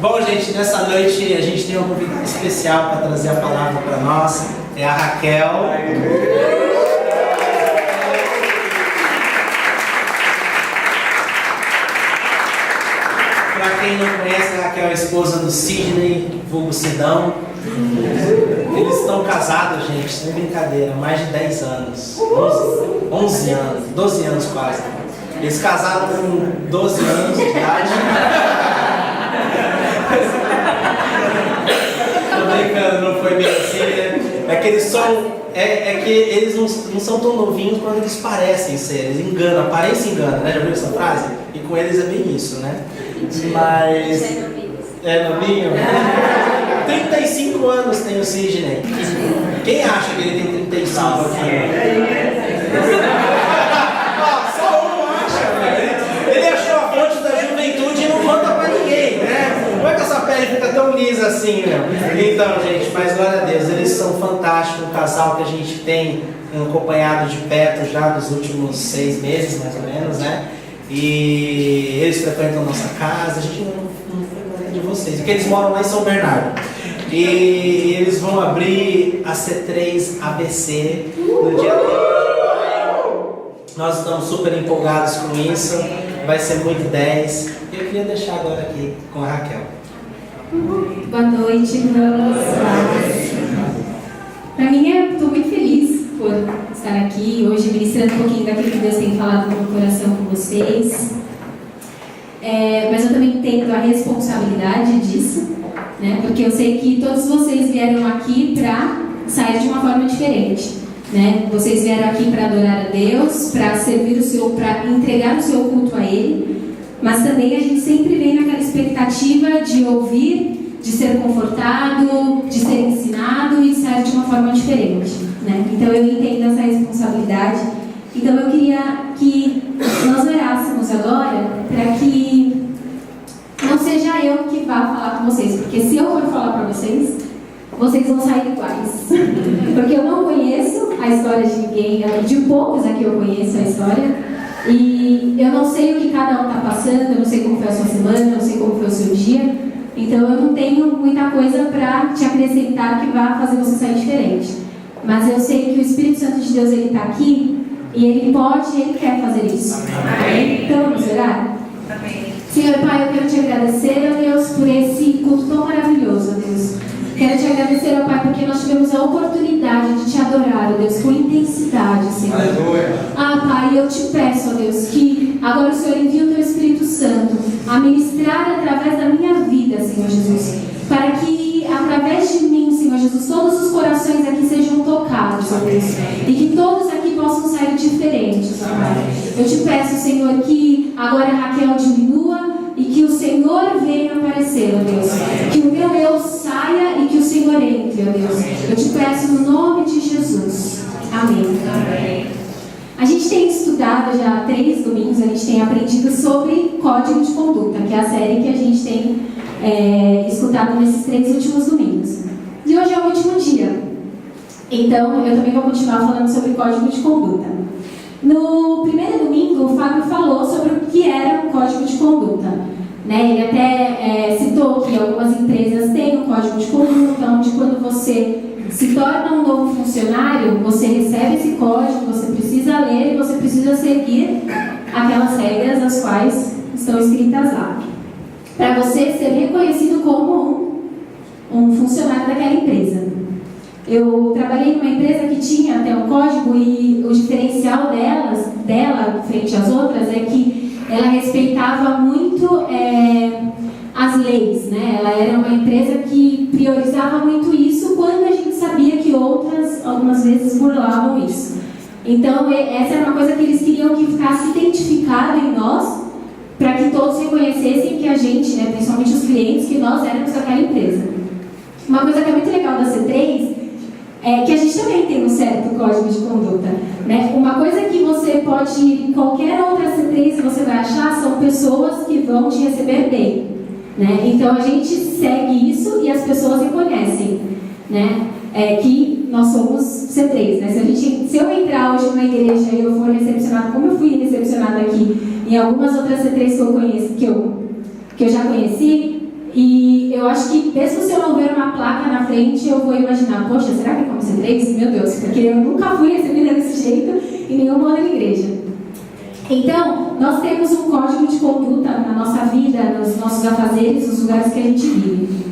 Bom, gente, nessa noite a gente tem uma convidada especial para trazer a palavra para nós. É a Raquel. Para quem não conhece, a Raquel é a esposa do Sidney, vulgo Sidão. Eles estão casados, gente, sem brincadeira, há mais de 10 anos. 11 anos, 12 anos quase. Eles casaram com 12 anos de idade. Tô brincando, não foi bem assim, né? É que eles são. É que eles não são tão novinhos quando eles parecem ser. Eles enganam, a aparência engana, né? Já viu essa frase? E com eles é bem isso, né? Mas. É novinho? 35 anos tem o Sidney. Quem acha que ele tem 35 aqui? Só um acha, velho. Ele achou a fonte da juventude e não conta pra ninguém, né? Como é que essa pele fica tão lisa assim, meu? Então, gente, mas glória a Deus, eles são fantásticos, um casal que a gente tem acompanhado de perto já nos últimos 6 meses, mais ou menos, né? E eles frequentam a nossa casa, a gente não frequenta de vocês, porque eles moram lá em São Bernardo. E eles vão abrir a C3 ABC no dia 30 de maio. Nós estamos super empolgados com isso, vai ser muito 10. Eu queria deixar agora aqui com a Raquel. Boa noite, irmãos. Para mim, eu estou muito feliz por estar aqui hoje ministrando um pouquinho daquilo que Deus tem falado no meu coração com vocês. Mas eu também entendo a responsabilidade disso, né? Porque eu sei que todos vocês vieram aqui para sair de uma forma diferente, né? Vocês vieram aqui para adorar a Deus, para servir o Senhor, para entregar o seu culto a Ele, mas também a gente sempre vem naquela expectativa de ouvir, de ser confortado, de ser ensinado e sair de uma forma diferente, né? Então eu entendo essa responsabilidade. Então eu queria que nós orássemos agora para que não seja eu que vá falar com vocês, porque se eu for falar para vocês, vocês vão sair iguais. Porque eu não conheço a história de ninguém, de poucos aqui eu conheço a história, e eu não sei o que cada um está passando, eu não sei como foi a sua semana, eu não sei como foi o seu dia, então eu não tenho muita coisa para te acrescentar que vá fazer você sair diferente. Mas eu sei que o Espírito Santo de Deus está aqui, e Ele pode e Ele quer fazer isso. Amém? Então vamos orar? Amém. Senhor Pai, eu quero te agradecer, ó Deus, por esse culto tão maravilhoso, ó Deus. Quero te agradecer, ó Pai, porque nós tivemos a oportunidade de te adorar, ó Deus, com intensidade, Senhor. Aleluia. Pai, eu te peço, ó Deus, que agora o Senhor envie o teu Espírito Santo a ministrar através da minha vida, Senhor Jesus, para que através de mim, Senhor Jesus, todos os corações aqui sejam tocados, ó Deus, e que todos aqui possam sair diferentes, ó Pai. Eu te peço, Senhor, que agora a Raquel diminua e que o Senhor venha aparecer, ó Deus. Que o meu eu saia e que o Senhor entre, ó Deus. Eu te peço no nome de Jesus. Amém. Amém. A gente tem estudado já há 3 domingos, a gente tem aprendido sobre código de conduta, que é a série que a gente tem escutado nesses 3 últimos domingos. E hoje é o último dia. Então, eu também vou continuar falando sobre código de conduta. No primeiro domingo, o Fábio falou sobre o que era o código de conduta, né? Ele até citou que algumas empresas têm um código de conduta, onde quando você se torna um novo funcionário, você recebe esse código, você precisa ler e você precisa seguir aquelas regras as quais estão escritas lá, para você ser reconhecido como um funcionário daquela empresa. Eu trabalhei numa empresa que tinha até um código e o diferencial dela frente às outras é que ela respeitava muito as leis, né? Ela era uma empresa que priorizava muito isso quando a gente sabia que outras, algumas vezes, burlavam isso. Então, essa era uma coisa que eles queriam que ficasse identificado em nós, para que todos reconhecessem que a gente, né, principalmente os clientes, que nós éramos aquela empresa. Uma coisa que é muito legal da C3 é que a gente também tem um certo código de conduta, né? Uma coisa que você pode ir em qualquer outra C3 que você vai achar são pessoas que vão te receber bem, né? Então a gente segue isso e as pessoas reconhecem, né? Que nós somos C3, né? Se eu entrar hoje numa igreja e eu for recepcionado como eu fui recepcionada aqui em algumas outras C3 que eu conheço, que que eu já conheci, e eu acho que mesmo se eu não ver uma placa na frente, eu vou imaginar, poxa, será que é como C3? Meu Deus, porque eu nunca fui recebida desse jeito em nenhuma outra igreja. Então, nós temos um código de conduta na nossa vida, nos nossos afazeres, nos lugares que a gente vive.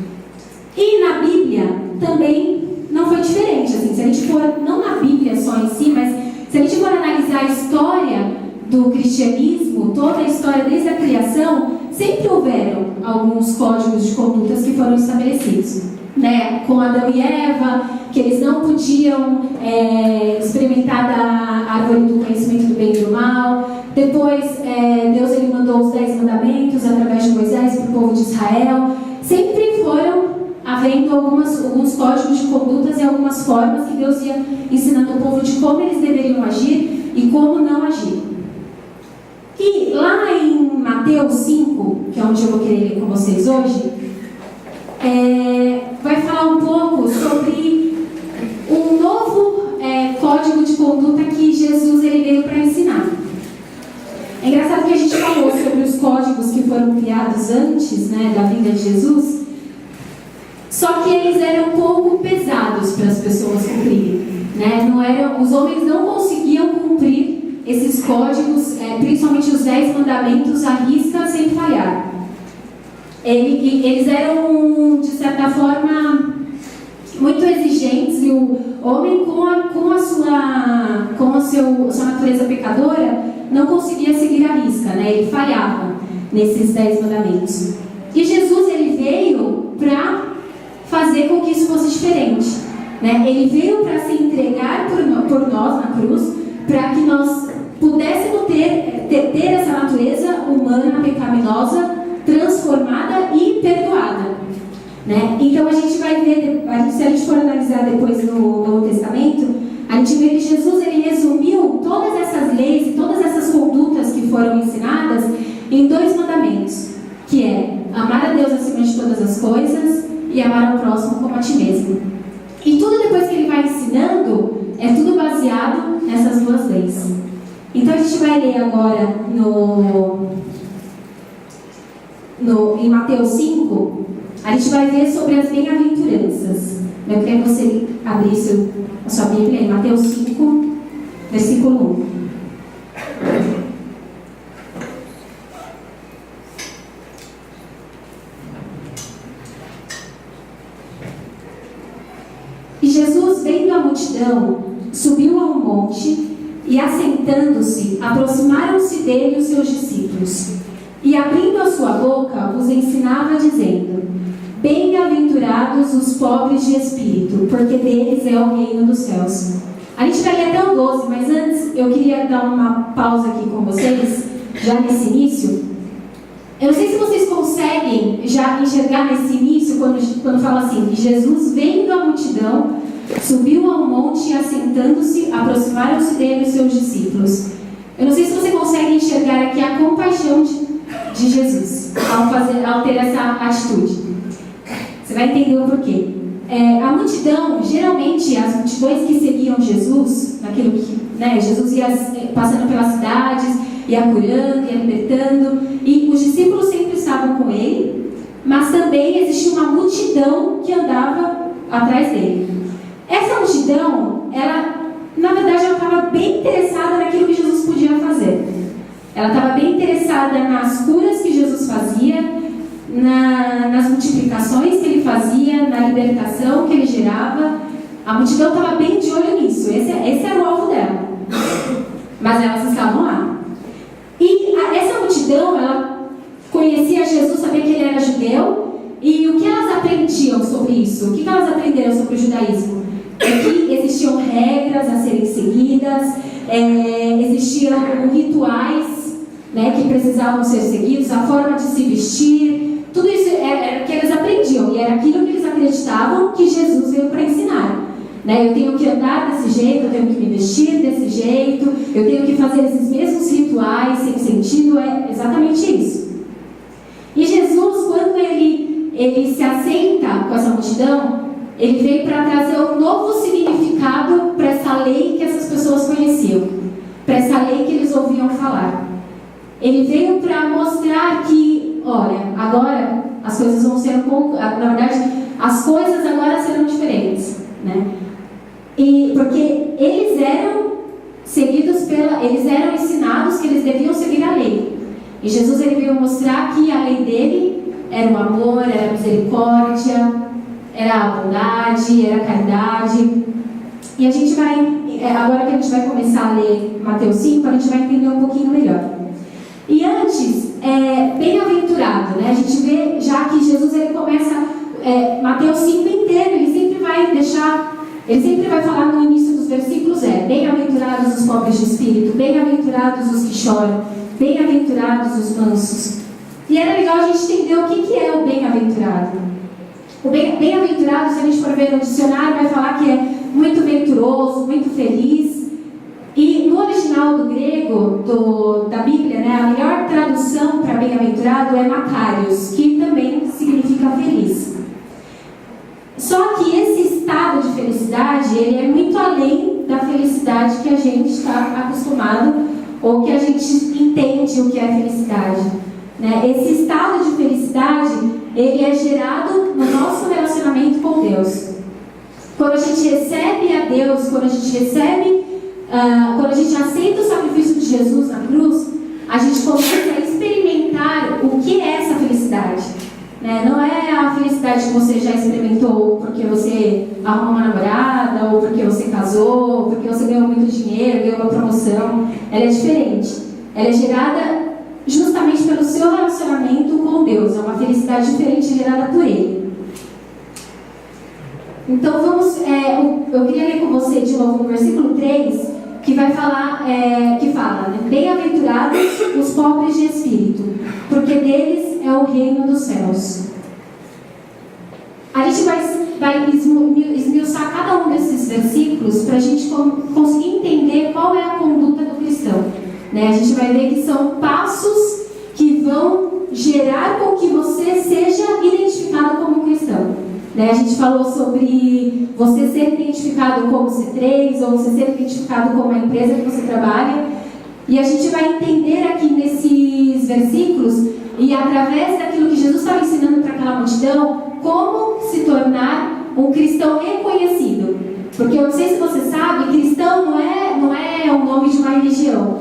E na Bíblia também não foi diferente. Assim, se a gente for, não na Bíblia só em si, mas se a gente for analisar a história do cristianismo, toda a história desde a criação, sempre houveram alguns códigos de condutas que foram estabelecidos, né? Com Adão e Eva, que eles não podiam experimentar da árvore do conhecimento do bem e do mal. Depois, Deus ele mandou os 10 mandamentos através de Moisés para o povo de Israel. Sempre foram havendo alguns códigos de condutas e algumas formas que Deus ia ensinando o povo de como eles deveriam agir e como não agir. E lá em Mateus 5, que é onde eu vou querer ler com vocês hoje, vai falar um pouco sobre um novo código de conduta que Jesus ele veio para ensinar. É engraçado que a gente falou sobre os códigos que foram criados antes, né, da vinda de Jesus, só que eles eram um pouco pesados para as pessoas cumprirem, né? Os homens não conseguiam cumprir esses códigos, principalmente os 10 mandamentos, à risca sem falhar. Eles eram, de certa forma, muito exigentes, e o homem, com a sua natureza pecadora, não conseguia seguir à risca, né? Ele falhava nesses 10 mandamentos. E Jesus ele veio para fazer com que isso fosse diferente, né? Ele veio para se entregar por nós na cruz, para que nós pudéssemos ter essa natureza humana, pecaminosa, transformada e perdoada, né? Então a gente vai ver, se a gente for analisar depois no Novo Testamento, a gente vê que Jesus ele resumiu todas essas leis e todas essas condutas que foram ensinadas em 2 mandamentos, que é amar a Deus acima de todas as coisas e amar ao próximo como a ti mesmo. E tudo depois que ele vai ensinando, é tudo baseado nessas 2 leis. Então a gente vai ler agora em Mateus 5, a gente vai ver sobre as bem-aventuranças. Eu queria que você abrisse a sua Bíblia em Mateus 5, versículo 1. E Jesus, vendo a multidão, subiu a um monte e, assentando-se, aproximaram-se dele os seus discípulos. E, abrindo a sua boca, os ensinava, dizendo: Bem-aventurados os pobres de espírito, porque deles é o reino dos céus. A gente vai ler até o 12, mas antes eu queria dar uma pausa aqui com vocês, já nesse início. Eu não sei se vocês conseguem já enxergar nesse início, quando fala assim: e Jesus, vendo a multidão, subiu ao monte e, assentando-se, aproximaram-se dele os seus discípulos. Eu não sei se você consegue enxergar aqui a compaixão de Jesus ao ter essa atitude. Você vai entender o porquê. A multidão, geralmente, as multidões que seguiam Jesus, naquilo que, né, Jesus ia passando pelas cidades, ia curando, ia libertando, e os discípulos sempre estavam com ele, mas também existia uma multidão que andava atrás dele. Essa multidão, na verdade, ela estava bem interessada naquilo que Jesus podia fazer. Ela estava bem interessada nas curas que Jesus fazia, nas multiplicações que ele fazia, na libertação que ele gerava. A multidão estava bem de olho nisso. Esse era o alvo dela. Mas elas estavam lá. E essa multidão, ela conhecia Jesus, sabia que ele era judeu. E o que elas aprendiam sobre isso? O que elas aprenderam sobre o judaísmo? É que existiam regras a serem seguidas, existiam rituais, né, que precisavam ser seguidos, a forma de se vestir. Tudo isso era o que eles aprendiam, e era aquilo que eles acreditavam que Jesus veio para ensinar. Né? Eu tenho que andar desse jeito, eu tenho que me vestir desse jeito, eu tenho que fazer esses mesmos rituais sem sentido, é exatamente isso. E Jesus, quando ele se assenta com essa multidão, ele veio para trazer um novo significado para essa lei que essas pessoas conheciam, para essa lei que eles ouviam falar. Ele veio para mostrar que, olha, agora na verdade, as coisas agora serão diferentes, né? E porque eles eram eles eram ensinados que eles deviam seguir a lei. E Jesus ele veio mostrar que a lei dele era o amor, era a misericórdia, era a bondade, era a caridade. E a gente vai, agora que a gente vai começar a ler Mateus 5, a gente vai entender um pouquinho melhor. E antes, bem-aventurado, né? A gente vê já que Jesus ele começa Mateus 5 inteiro, ele sempre vai falar no início dos versículos, bem-aventurados os pobres de espírito, bem-aventurados os que choram, bem-aventurados os mansos. E era legal a gente entender o que é o bem-aventurado. O bem-aventurado, se a gente for ver no dicionário, vai falar que é muito venturoso, muito feliz. E no original do grego, da Bíblia, né, a melhor tradução para bem-aventurado é makarios, que também significa feliz. Só que esse estado de felicidade, ele é muito além da felicidade que a gente está acostumado ou que a gente entende o que é felicidade, né? Esse estado de felicidade, ele é gerado no nosso relacionamento com Deus. Quando a gente recebe a Deus, quando a gente aceita o sacrifício de Jesus na cruz, a gente começa a experimentar o que é essa felicidade. Não é a felicidade que você já experimentou porque você arrumou uma namorada, ou porque você casou, ou porque você ganhou muito dinheiro, ganhou uma promoção. Ela é diferente. Ela é gerada justamente pelo seu relacionamento com Deus. É uma felicidade diferente gerada por Ele. Então vamos, eu queria ler com você de novo no versículo 3, que vai falar, né? Bem-aventurados os pobres de espírito, porque deles é o reino dos céus. A gente vai esmiuçar cada um desses versículos para a gente conseguir entender qual é a conduta do cristão, né? A gente vai ver que são passos que vão gerar com que você seja identificado como cristão, né? A gente falou sobre você ser identificado como C3 ou você ser identificado como a empresa que você trabalha. E a gente vai entender aqui nesses versículos e através daquilo que Jesus estava ensinando para aquela multidão, como se tornar um cristão reconhecido. Porque eu não sei se você sabe, cristão não é o nome de uma religião.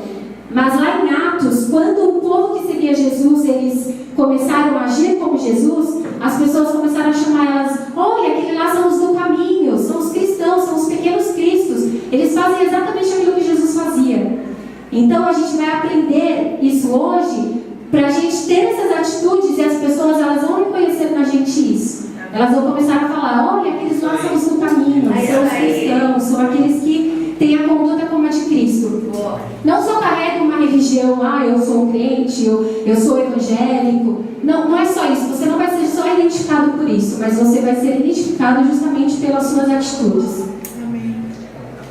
Mas lá em Atos, quando o povo que seguia Jesus, eles começaram a agir como Jesus, as pessoas começaram a chamar elas, olha, aqueles lá são os do caminho, são os cristãos, são os pequenos cristos. Eles fazem exatamente aquilo que Jesus fazia. Então a gente vai aprender isso hoje, para a gente ter essas atitudes e as pessoas elas vão reconhecer na gente isso. Elas vão começar a falar, olha, aqueles lá são os do caminho, são os cristãos, são aqueles que têm a conduta como a de Cristo. Não só carrega uma religião, eu sou um crente, eu sou evangélico. Não é só isso, você não vai ser só identificado por isso, mas você vai ser identificado justamente pelas suas atitudes.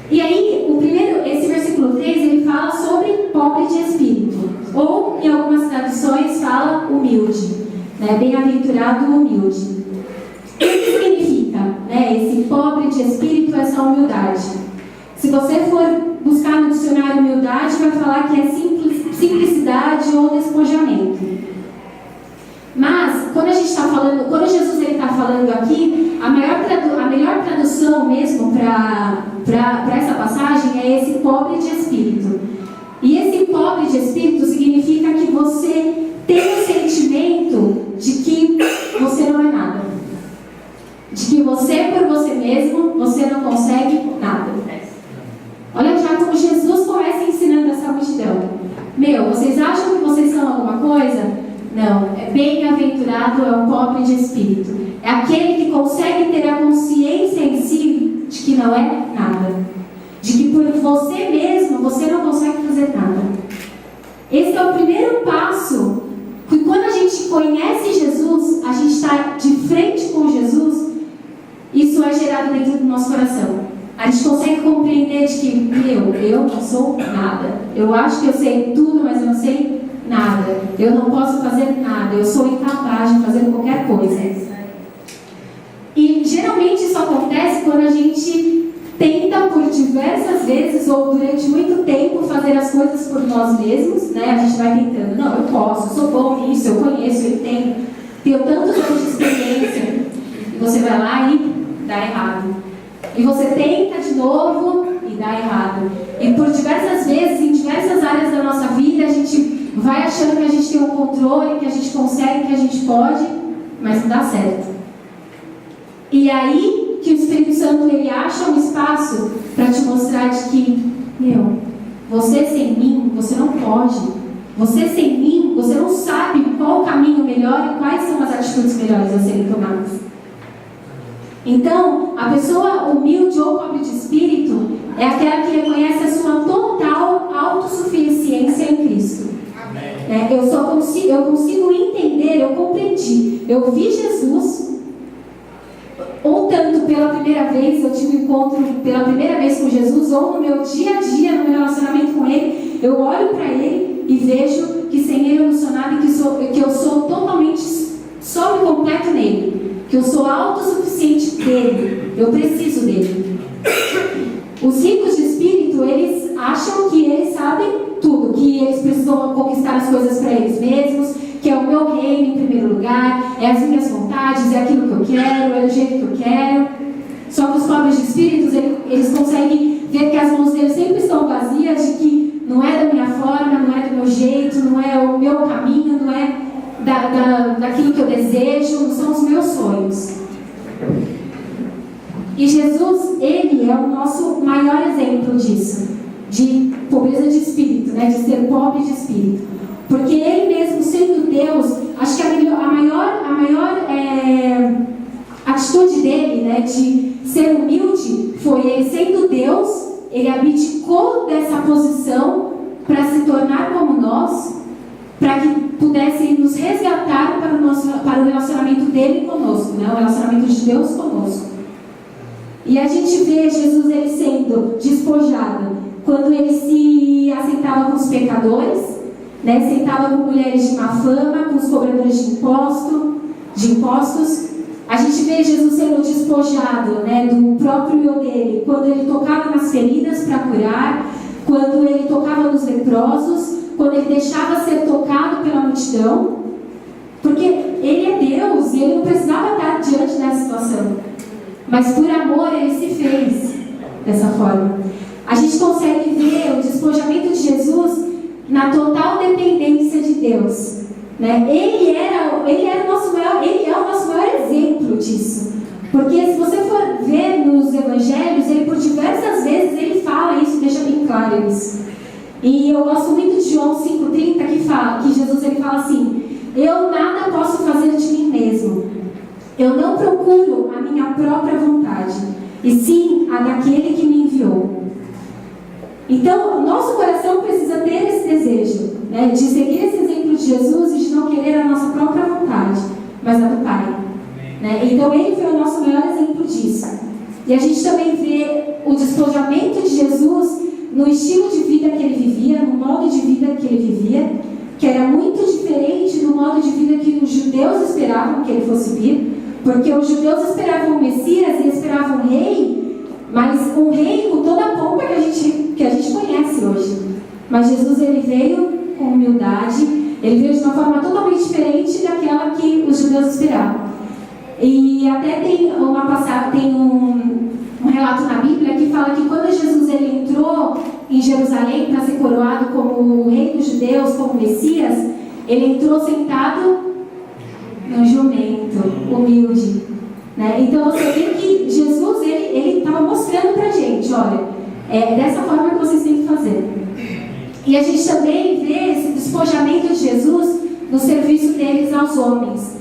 E aí, esse versículo 3, ele fala sobre pobre de espírito, ou em algumas traduções fala humilde, né? Bem-aventurado humilde. O que significa, né, esse pobre de espírito, essa humildade? Se você for buscar no dicionário humildade, vai falar que é simplicidade ou despojamento. Mas, quando a gente está falando, quando Jesus está falando aqui, a melhor tradução mesmo para essa passagem é esse pobre de espírito. E esse pobre de espírito significa que você tem o sentimento de que você não é nada. De que você, por você mesmo, você não consegue nada. Olha já como Jesus começa ensinando essa multidão. Vocês acham que vocês são alguma coisa? Não, bem-aventurado é o pobre de espírito. É aquele que consegue ter a consciência em si de que não é nada. De que por você mesmo, você não consegue fazer nada. Esse é o primeiro passo. Que quando a gente conhece Jesus, a gente está de frente com Jesus, isso é gerado dentro do nosso coração. A gente consegue compreender de que, eu não sou nada. Eu acho que eu sei tudo, mas eu não sei nada. Eu não posso fazer nada. Eu sou incapaz de fazer qualquer coisa. E geralmente isso acontece quando a gente tenta por diversas vezes ou durante muito tempo fazer as coisas por nós mesmos, né? A gente vai tentando, não, eu posso, eu sou bom nisso, eu conheço, eu tenho tantos anos de experiência, você vai lá e dá errado. E você tenta de novo e dá errado. E por diversas vezes, em diversas áreas da nossa vida, a gente vai achando que a gente tem um controle, que a gente consegue, que a gente pode, mas não dá certo. E aí que o Espírito Santo ele acha um espaço para te mostrar de que, você sem mim, você não pode. Você sem mim, você não sabe qual o caminho melhor e quais são as atitudes melhores a serem tomadas. Então, a pessoa humilde ou pobre de espírito é aquela que reconhece a sua total autossuficiência em Cristo. Eu consigo entender, eu compreendi. Eu vi Jesus, ou tanto pela primeira vez, eu tive um encontro pela primeira vez com Jesus, ou no meu dia a dia, no meu relacionamento com Ele, eu olho para Ele e vejo que sem Ele eu não sou nada e que eu sou totalmente só e completo nele. Que eu sou autossuficiente dele, eu preciso dele. Os ricos de espírito, eles acham que eles sabem tudo, que eles precisam conquistar as coisas para eles mesmos, que é o meu reino em primeiro lugar, é as minhas vontades, é aquilo que eu quero, é do jeito que eu quero. Só que os pobres de espíritos, eles conseguem ver que as mãos deles sempre estão vazias, de que não é da minha forma, não é do meu jeito, não é o meu caminho, não é daquilo que eu desejo, são os meus sonhos. E Jesus, Ele é o nosso maior exemplo disso, de pobreza de espírito, de ser pobre de espírito. Porque Ele mesmo, sendo Deus, acho que a maior atitude dele, de ser humilde, foi Ele sendo Deus, Ele abdicou dessa posição para se tornar como nós, para que pudesse nos resgatar para o relacionamento dele conosco, o relacionamento de Deus conosco. E a gente vê Jesus ele sendo despojado quando ele se assentava com os pecadores, sentava com mulheres de má fama, com os cobradores de impostos. A gente vê Jesus sendo despojado do próprio eu dele, quando ele tocava nas feridas para curar, quando ele tocava nos leprosos, quando ele deixava ser tocado pela multidão, porque ele é Deus e ele não precisava estar diante dessa situação, mas por amor ele se fez dessa forma. A gente consegue ver o despojamento de Jesus na total dependência de Deus, Ele é o nosso maior exemplo disso, porque se você for ver nos evangelhos, ele por diversas vezes ele fala isso, deixa bem claro isso. E eu gosto muito de João 5,30 que Jesus ele fala assim: eu nada posso fazer de mim mesmo, eu não procuro a minha própria vontade, e sim a daquele que me enviou. Então, o nosso coração precisa ter esse desejo, de seguir esse exemplo de Jesus e de não querer a nossa própria vontade, mas a do Pai. Então, Ele foi o nosso maior exemplo disso. E a gente também vê o despojamento de Jesus no estilo de vida que Ele vivia, no modo de vida que Ele vivia, que era muito diferente do modo de vida que os judeus esperavam que Ele fosse vir, porque os judeus esperavam o Messias e esperavam um rei, mas um rei com toda a pompa que a gente conhece hoje. Mas Jesus ele veio com humildade, ele veio de uma forma totalmente diferente daquela que os judeus esperavam. E até tem um relato na Bíblia que fala que quando Jesus ele entrou em Jerusalém para ser coroado como o rei dos judeus, como Messias, ele entrou sentado num jumento, humilde. Então você vê que Jesus ele estava mostrando para a gente, olha, é dessa forma que vocês têm que fazer. E a gente também vê esse despojamento de Jesus no serviço deles aos homens.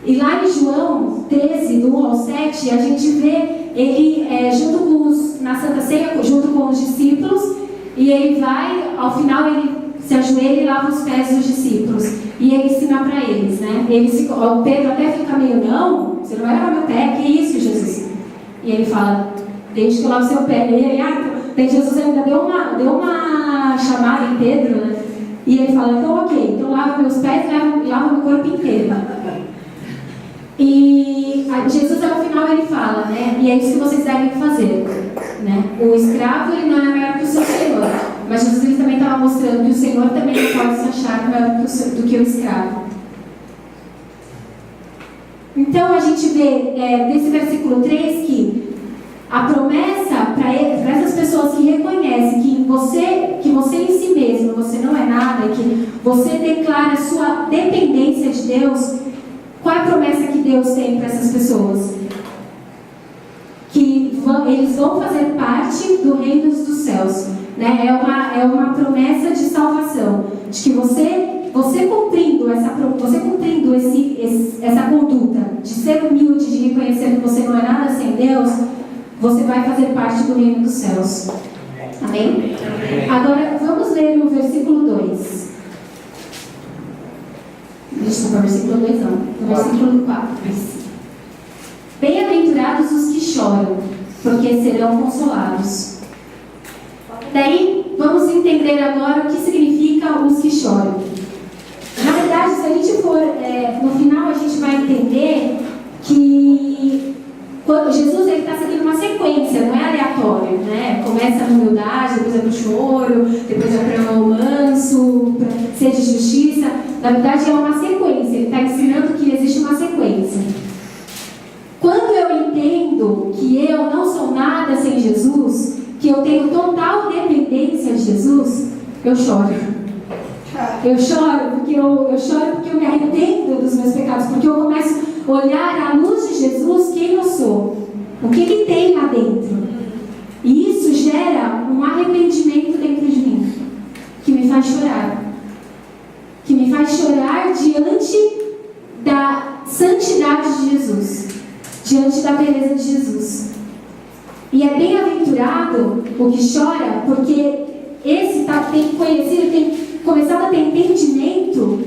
E lá em João 13, do 1 ao 7, a gente vê ele na Santa Ceia, junto com os discípulos, e ele vai, ao final ele se ajoelha e lava os pés dos discípulos. E ele ensina para eles, o Pedro até fica meio, não, você não vai lavar meu pé, que isso, Jesus? E ele fala, desde que eu lavo seu pé. E ele, daí Jesus ainda deu uma chamada em Pedro, E ele fala, então ok, então lava meus pés e lava meu corpo inteiro. E Jesus ao final ele fala, e é isso que vocês devem fazer, O escravo ele não é maior que o seu senhor, mas Jesus ele também estava mostrando que o senhor também não pode se achar maior do que o escravo. Então a gente vê nesse versículo 3 que a promessa para essas pessoas que reconhecem que você em si mesmo, você não é nada, que você declara a sua dependência de Deus, qual é a promessa que Deus tem para essas pessoas? Que eles vão fazer parte do reino dos céus, né? É uma promessa de salvação, de que você cumprindo essa conduta de ser humilde, de reconhecer que você não é nada sem Deus, você vai fazer parte do reino dos céus. Amém? Agora vamos ler o versículo 2. Desculpa, versículo 2 não. O versículo 4. Bem-aventurados os que choram, porque serão consolados. Daí, vamos entender agora o que significa os que choram. Na verdade, se a gente for, no final a gente vai entender que Jesus está seguindo uma sequência, não é aleatório, né? Começa na humildade, depois é para o choro, depois é para o manso, para ser de justiça. Na verdade, é uma sequência, ele está ensinando que existe uma sequência. Quando eu entendo que eu não sou nada sem Jesus, que eu tenho total dependência de Jesus, eu choro. Eu choro porque eu me arrependo dos meus pecados, porque eu começo a olhar à luz de Jesus quem eu sou, o que tem lá dentro. E isso gera um arrependimento dentro de mim, que me faz chorar. Que me faz chorar diante da santidade de Jesus, diante da beleza de Jesus. E é bem-aventurado o que chora, porque esse tem conhecido, tem começado a ter entendimento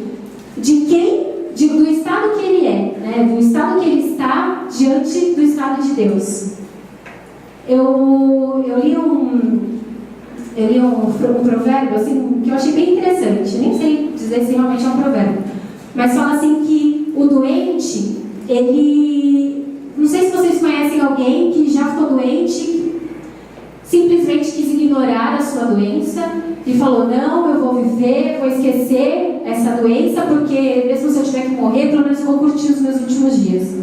do estado que ele é, né? Do estado que ele está diante do estado de Deus. Eu li um provérbio assim, que eu achei bem interessante. Nem sei dizer se realmente é um provérbio, mas fala assim que o doente, não sei se vocês conhecem alguém que já ficou doente, simplesmente quis ignorar a sua doença e falou, não, eu vou viver, vou esquecer essa doença, porque mesmo se eu tiver que morrer, pelo menos eu vou curtir os meus últimos dias.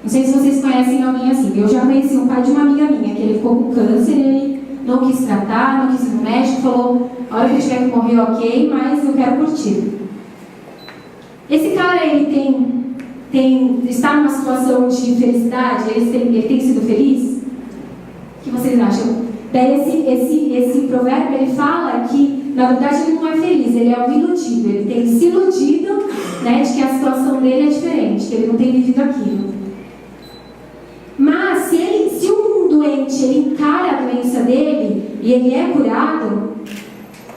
Não sei se vocês conhecem alguém assim. Eu já conheci um pai de uma amiga minha, que ele ficou com câncer e ele não quis tratar, não quis ir no médico, falou, a hora que eu tiver que morrer, ok, mas eu quero curtir. Esse cara, ele está numa situação de felicidade, ele tem sido feliz? O que vocês acham? Daí esse provérbio, ele fala que, na verdade, ele não é feliz, ele é um iludido, ele tem se iludido, né, de que a situação dele é diferente, que ele não tem vivido aquilo. Mas, se um doente ele encara a doença dele e ele é curado,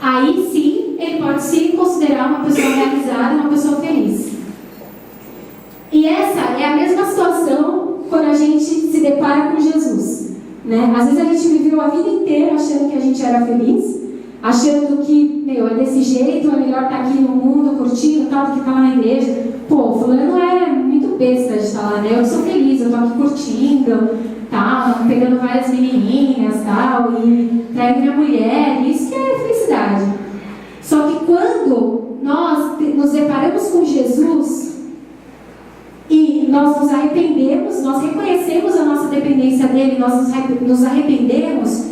aí sim, ele pode se considerar uma pessoa realizada, uma pessoa feliz. E essa é a mesma situação quando a gente se depara com Jesus. Né? Às vezes a gente viveu a vida inteira achando que a gente era feliz, achando que, é desse jeito, é melhor estar aqui no mundo, curtindo, tal, do que estar lá na igreja. Pô, fulano é muito besta de estar lá, né? Eu sou feliz, eu tô aqui curtindo, tal, pegando várias menininhas, tal, e traindo minha mulher, isso que é felicidade. Só que quando nós nos deparamos com Jesus, e nós nos arrependemos, nós reconhecemos a nossa dependência dele, nós nos arrependemos,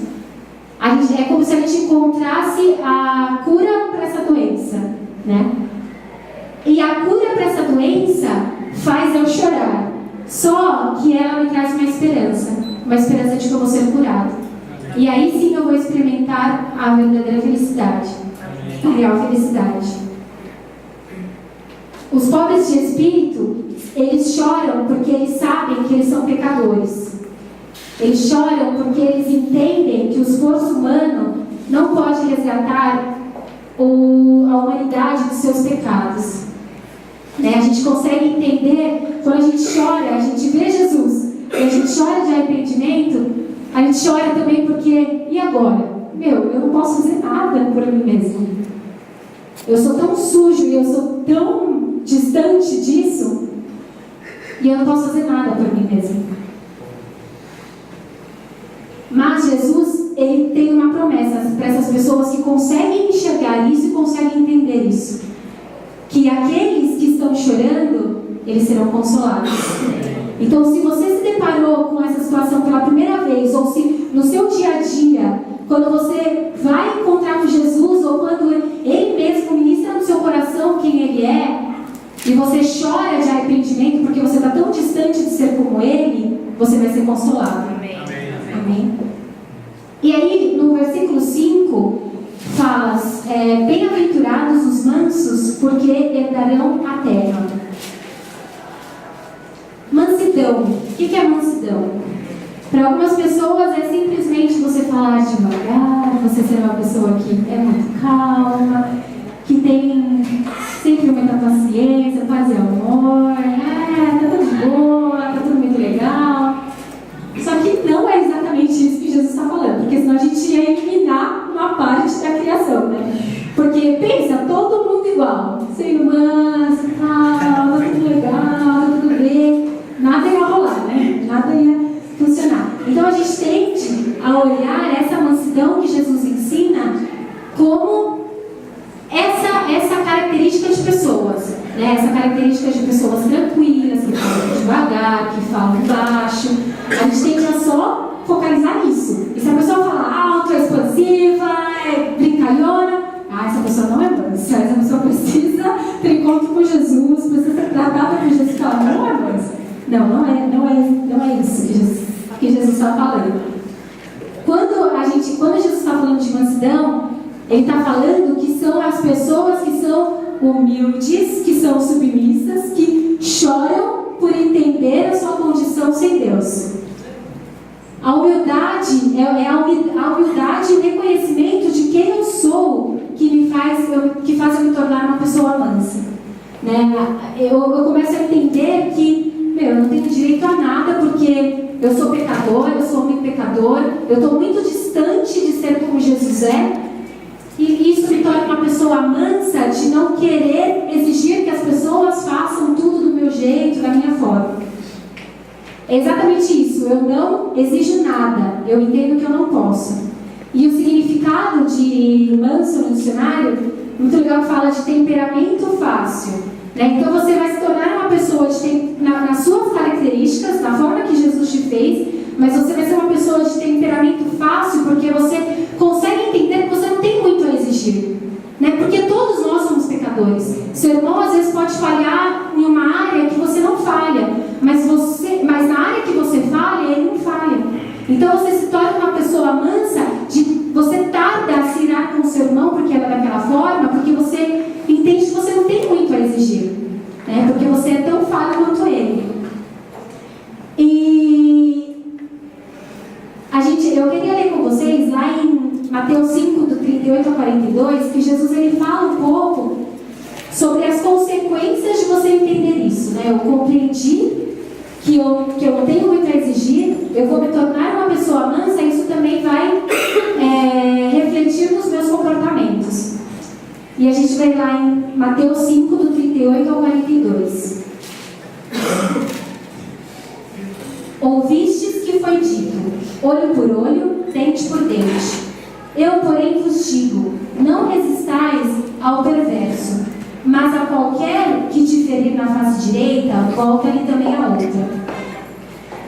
é como se a gente encontrasse a cura para essa doença, né? E a cura para essa doença faz eu chorar, só que ela me traz uma esperança de que eu vou ser curado. E aí sim eu vou experimentar a verdadeira felicidade, a real felicidade. Os pobres de espírito, eles choram porque eles sabem que eles são pecadores. Eles choram porque eles entendem que o esforço humano não pode resgatar a humanidade dos seus pecados. Né? A gente consegue entender, quando a gente chora, a gente vê Jesus, e a gente chora de arrependimento, a gente chora também porque, e agora? Eu não posso fazer nada por mim mesmo. Eu sou tão sujo e eu sou tão distante disso, e eu não posso fazer nada por mim mesmo. Mas Jesus, ele tem uma promessa para essas pessoas que conseguem enxergar isso e conseguem entender isso. Que aqueles que estão chorando, eles serão consolados. Então, se você se deparou com essa situação pela primeira vez, ou se no seu dia a dia, quando você vai encontrar com Jesus, ou quando Ele mesmo ministra no seu coração quem Ele é, e você chora de arrependimento porque você está tão distante de ser como Ele, você vai ser consolado. Amém. Amém. E aí, no versículo 5, fala: bem-aventurados os mansos, porque herdarão a terra. Mansidão. O que é mansidão? Para algumas pessoas é simplesmente você falar devagar, você ser uma pessoa que é muito calma, que tem sempre muita paciência, paz e amor, tá tudo boa, tá tudo muito legal. Só que não é exatamente isso que Jesus está falando, porque senão a gente ia eliminar uma parte da criação, né? Porque pensa, todo mundo igual, ser humano, tá tudo legal, tá tudo bem, nada ia rolar, né? Nada ia funcionar. Então a gente tende a olhar essa mansidão que Jesus ensina como essa característica de pessoas, né? Essa característica de pessoas tranquilas, que falam devagar, que falam baixo. A gente tende a só focalizar nisso. E se a pessoa falar alto, é expansiva, é brincalhona, essa pessoa não é mansa, essa pessoa precisa ter encontro com Jesus, precisa ser tratada por Jesus, ela não é mansa. Não é isso que Jesus está falando. Quando Jesus está falando de mansidão, Ele está falando que são as pessoas que são humildes, que são submissas, que choram por entender a sua condição sem Deus. A humildade é a humildade e o reconhecimento de quem eu sou que faz eu me tornar uma pessoa mansa. Né? Eu começo a entender que eu não tenho direito a nada porque eu sou pecador, eu sou homem pecador, eu estou muito distante de ser como Jesus é. E isso me torna uma pessoa mansa de não querer exigir que as pessoas façam tudo do meu jeito, da minha forma. É exatamente isso, eu não exijo nada, eu entendo que eu não posso. E o significado de manso no dicionário, muito legal, que fala de temperamento fácil. Né? Então você vai se tornar uma pessoa nas suas características, na forma que Jesus te fez, mas você vai ser uma pessoa de temperamento fácil porque você consegue entender que você não tem muito a exigir. Né? Porque todos nós somos pecadores. Seu irmão às vezes pode falhar em uma área que você não falha, mas na área que você falha, ele não falha. Então você se torna uma pessoa mansa de você tarda a se irar com o seu irmão porque ela é daquela forma, porque você entende que você não tem muito a exigir, né? Porque você é tão falho quanto ele. E eu queria ler com vocês lá em Mateus 5, do 38 ao 42, que Jesus ele fala um pouco sobre as consequências de você entender isso, né? Eu compreendi que eu não tenho muito a exigir, eu vou me tornar uma pessoa mansa, e isso também vai refletir nos meus comportamentos. E a gente vai lá em Mateus 5, do 38 ao 42. Ouvistes que foi dito, olho por olho, dente por dente. Eu, porém, vos digo, não resistais ao perverso, mas a qualquer que te ferir na face direita, volta-lhe também a outra.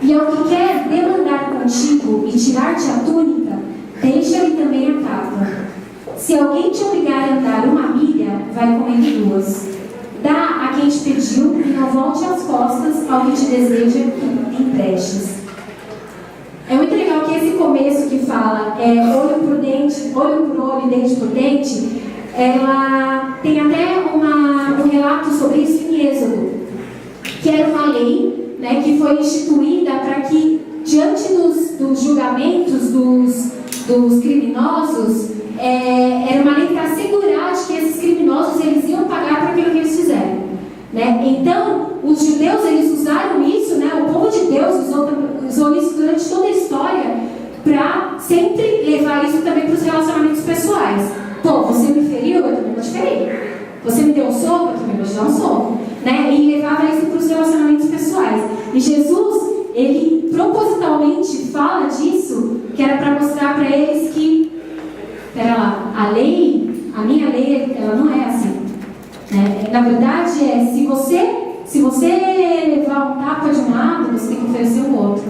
E ao que quer demandar contigo e tirar-te a túnica, deixa-lhe também a capa. Se alguém te obrigar a andar uma milha, vai com ele 2. Dá a quem te pediu e não volte as costas ao que te deseja que emprestes. É muito legal que esse começo que fala olho por olho, dente por dente, ela tem até um relato sobre isso em Êxodo, que era uma lei, né, que foi instituída para que, diante dos julgamentos dos criminosos, era uma lei para assegurar de que esses criminosos eles iam pagar por aquilo que eles fizeram. Né? Então, os judeus eles usaram isso, né? O povo de Deus usou isso durante toda a história para sempre levar isso também para os relacionamentos pessoais. Pô, você me feriu, eu também vou te ferir. Você me deu um soco, eu também vou te dar um soco. Né? E levava isso para os relacionamentos pessoais. E Jesus, ele propositalmente fala disso, que era para mostrar para eles que, pera lá, a minha lei, ela não é assim. Na verdade, se você se você levar um tapa de um lado, você tem que oferecer o outro.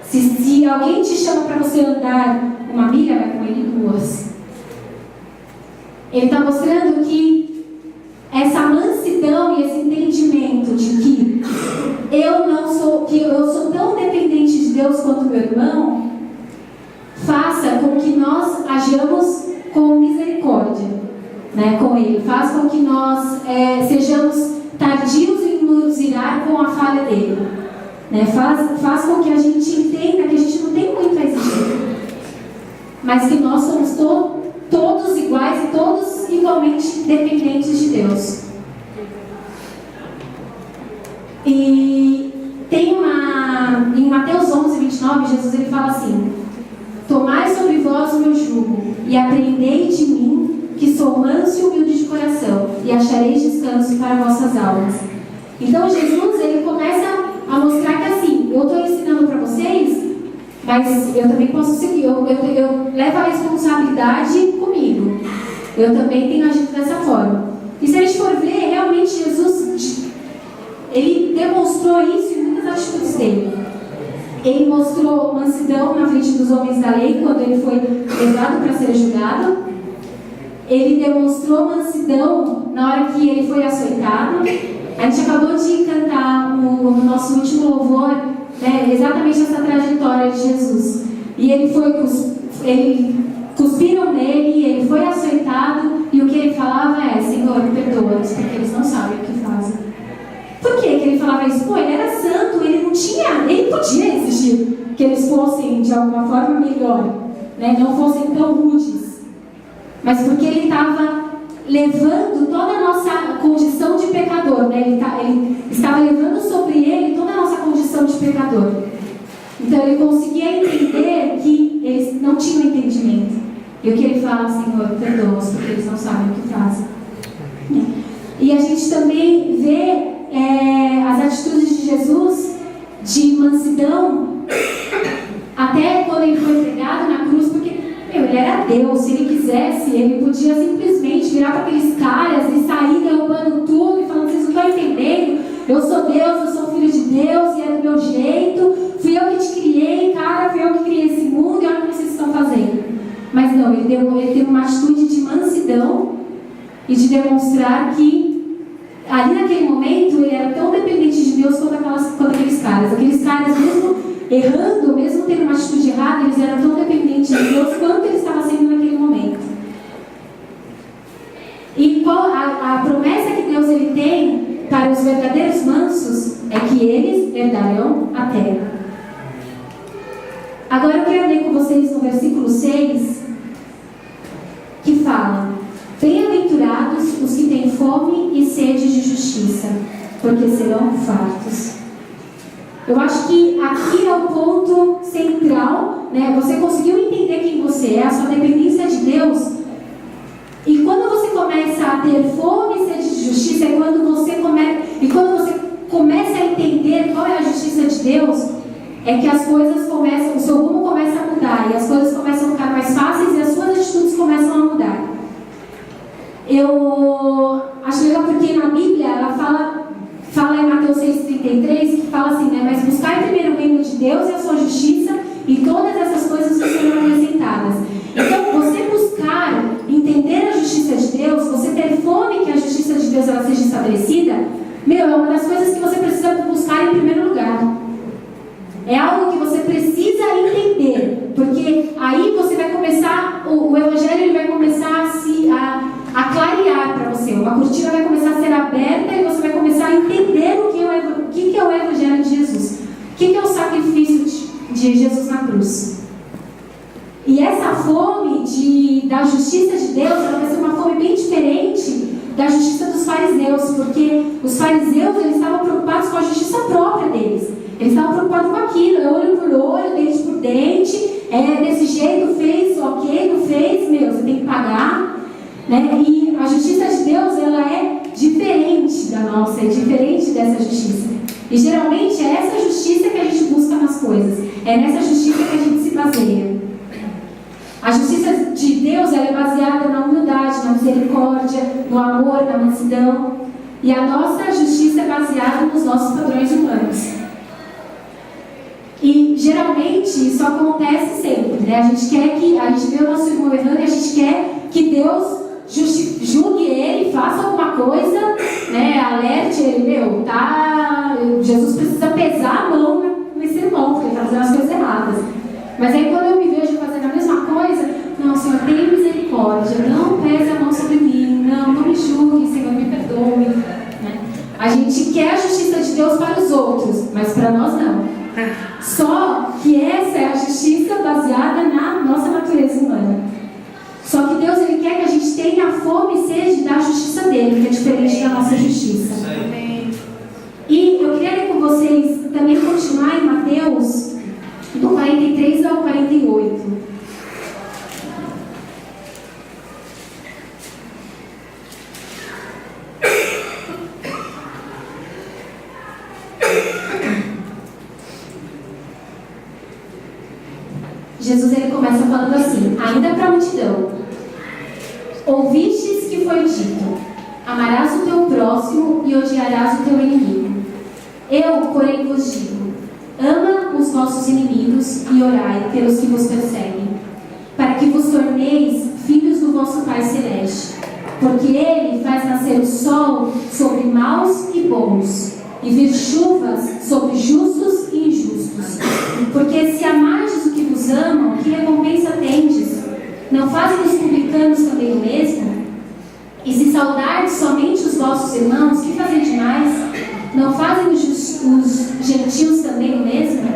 Se alguém te chama para você andar uma milha, vai com ele 2. Ele está mostrando que essa mansidão e esse entendimento de que eu sou tão dependente de Deus quanto meu irmão, faça com que nós hajamos com misericórdia, né, com Ele. Faz com que nós sejamos tardios em nos irar com a falha dele. Né? Faz com que a gente entenda que a gente não tem muito a exigir, mas que nós somos todos iguais e todos igualmente dependentes de Deus. E tem em Mateus 11, 29, Jesus ele fala assim: tomai sobre vós o meu jugo e aprendei de mim, que sou manso e humilde de coração, e achareis descanso para vossas almas. Então Jesus ele começa a mostrar que assim, eu estou ensinando para vocês, mas eu também posso seguir, eu levo a responsabilidade comigo. Eu também tenho agido dessa forma. E se a gente for ver, realmente Jesus, ele demonstrou isso em muitas atitudes dele. Ele mostrou mansidão na frente dos homens da lei, quando ele foi levado para ser julgado. Ele demonstrou mansidão na hora que ele foi açoitado. A gente acabou de cantar no nosso último louvor, né, exatamente essa trajetória de Jesus. E ele cuspiram nele, ele foi açoitado, e o que ele falava é: Senhor, perdoa-nos, porque eles não sabem o que fazem. Por que ele falava isso? Pô, ele era santo, ele podia exigir que eles fossem de alguma forma melhor, né, não fossem tão rudes. Mas porque ele estava levando toda a nossa condição de pecador, né? Ele estava levando sobre ele toda a nossa condição de pecador. Então ele conseguia entender que eles não tinham entendimento. E o que ele fala: Senhor, perdoa-os, porque eles não sabem o que fazem. E a gente também vê as atitudes de Jesus de mansidão, até quando ele foi pregado na cruz, porque ele era Deus. Se ele quisesse, ele podia simplesmente virar para aqueles caras e sair derrubando tudo e falando: vocês não estão entendendo, eu sou Deus, eu sou filho de Deus e é do meu jeito, fui eu que te criei, cara, fui eu que criei esse mundo e olha o que vocês estão fazendo. Mas não, ele teve uma atitude de mansidão e de demonstrar que ali naquele momento ele era tão dependente de Deus quanto aqueles caras. Aqueles caras, mesmo errando, mesmo tendo uma atitude errada, eles eram tão dependentes de Deus quanto ele estava sendo naquele momento. E qual a promessa que Deus ele tem para os verdadeiros mansos é que eles herdarão a terra. Agora eu quero ler com vocês no versículo 6, que fala: bem-aventurados os que têm fome e sede de justiça, porque serão fartos. Eu acho que aqui é o ponto central, né? Você conseguiu entender quem você é, a sua dependência de Deus. E quando você começa a ter fome e sede de justiça, é quando você começa a entender qual é a justiça de Deus, é que as coisas começam, o seu rumo começa a mudar, e as coisas começam a ficar mais fáceis e as suas atitudes começam a mudar. Eu acho legal porque na Bíblia ela fala em Mateus 6,33, que fala assim, né? Mas buscai primeiro o reino de Deus e a sua justiça, e todas essas coisas serão acrescentadas. Então, você buscar entender a justiça de Deus, você ter fome que a justiça de Deus ela seja estabelecida, é uma das coisas que você precisa buscar em primeiro lugar. É algo que você precisa entender, porque aí você vai começar, o Evangelho ele vai começar a clarear para você, uma cortina vai começar a ser aberta e você vai começar a entender o que é o Evangelho de Jesus, o que é o sacrifício de Jesus na cruz. E essa fome da justiça de Deus, ela vai ser uma fome bem diferente da justiça dos fariseus, porque os fariseus eles estavam preocupados com a justiça própria deles. Eles estavam preocupados com aquilo, é olho por olho, dente por dente, desse jeito, fez, ok, não fez, você tem que pagar, né? E a justiça de Deus, ela é diferente da nossa, é diferente dessa justiça. E geralmente é essa justiça que a gente busca nas coisas, é nessa justiça que a gente se baseia. A justiça de Deus, ela é baseada na humildade, na misericórdia, no amor, na mansidão. E a nossa justiça baseado nos nossos padrões humanos. E geralmente isso acontece sempre, né? A gente vê o nosso irmão errando e a gente quer que Deus julgue ele, faça alguma coisa, né? Alerte ele, Jesus precisa pesar a mão nesse irmão, porque ele está fazendo as coisas erradas. Mas aí quando eu me vejo fazendo a mesma coisa, não, Senhor, tenha misericórdia, não pese a mão sobre mim, não me julgue, Senhor, me perdoe. Né? A gente quer a justiça de Deus para os outros, mas para nós não. Só que essa é a justiça baseada na nossa natureza humana. Só que Deus, Ele quer que a gente tenha fome e sede da justiça dele, que é diferente da nossa justiça. E eu queria ler com vocês também continuar em Mateus, do 43 ao 48. Jesus ele começa falando assim, ainda para a multidão: ouvistes que foi dito, amarás o teu próximo e odiarás o teu inimigo. Eu, porém, vos digo, ama os vossos inimigos e orai pelos que vos perseguem, para que vos torneis filhos do vosso Pai Celeste, porque Ele faz nascer o sol sobre maus e bons, e vir chuvas sobre justos e injustos. Porque se amardes o que vos amam, que recompensa tendes? Não fazem os publicanos também o mesmo? E se saudardes somente os vossos irmãos, que fazem demais? Não fazem os gentios também o mesmo?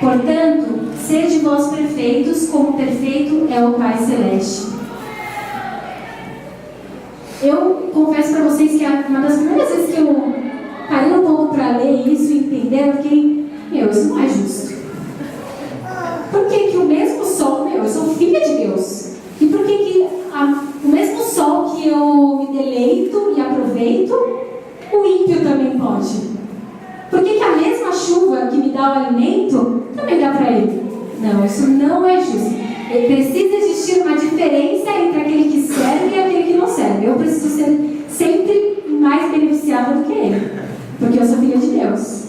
Portanto, sede vós perfeitos, como perfeito é o Pai Celeste. Eu confesso para vocês que uma das primeiras vezes que eu parei um pouco para ler isso e entender, eu fiquei, isso não é justo. Por que o mesmo sol, eu sou filha de Deus, e por que o mesmo sol que eu me deleito e aproveito, o ímpio também pode? Por que a mesma chuva que me dá o alimento também dá para ele? Não, isso não é justo. Precisa existir uma diferença entre aquele que serve e aquele que não serve. Eu preciso ser sempre mais beneficiada do que ele, porque eu sou filha de Deus.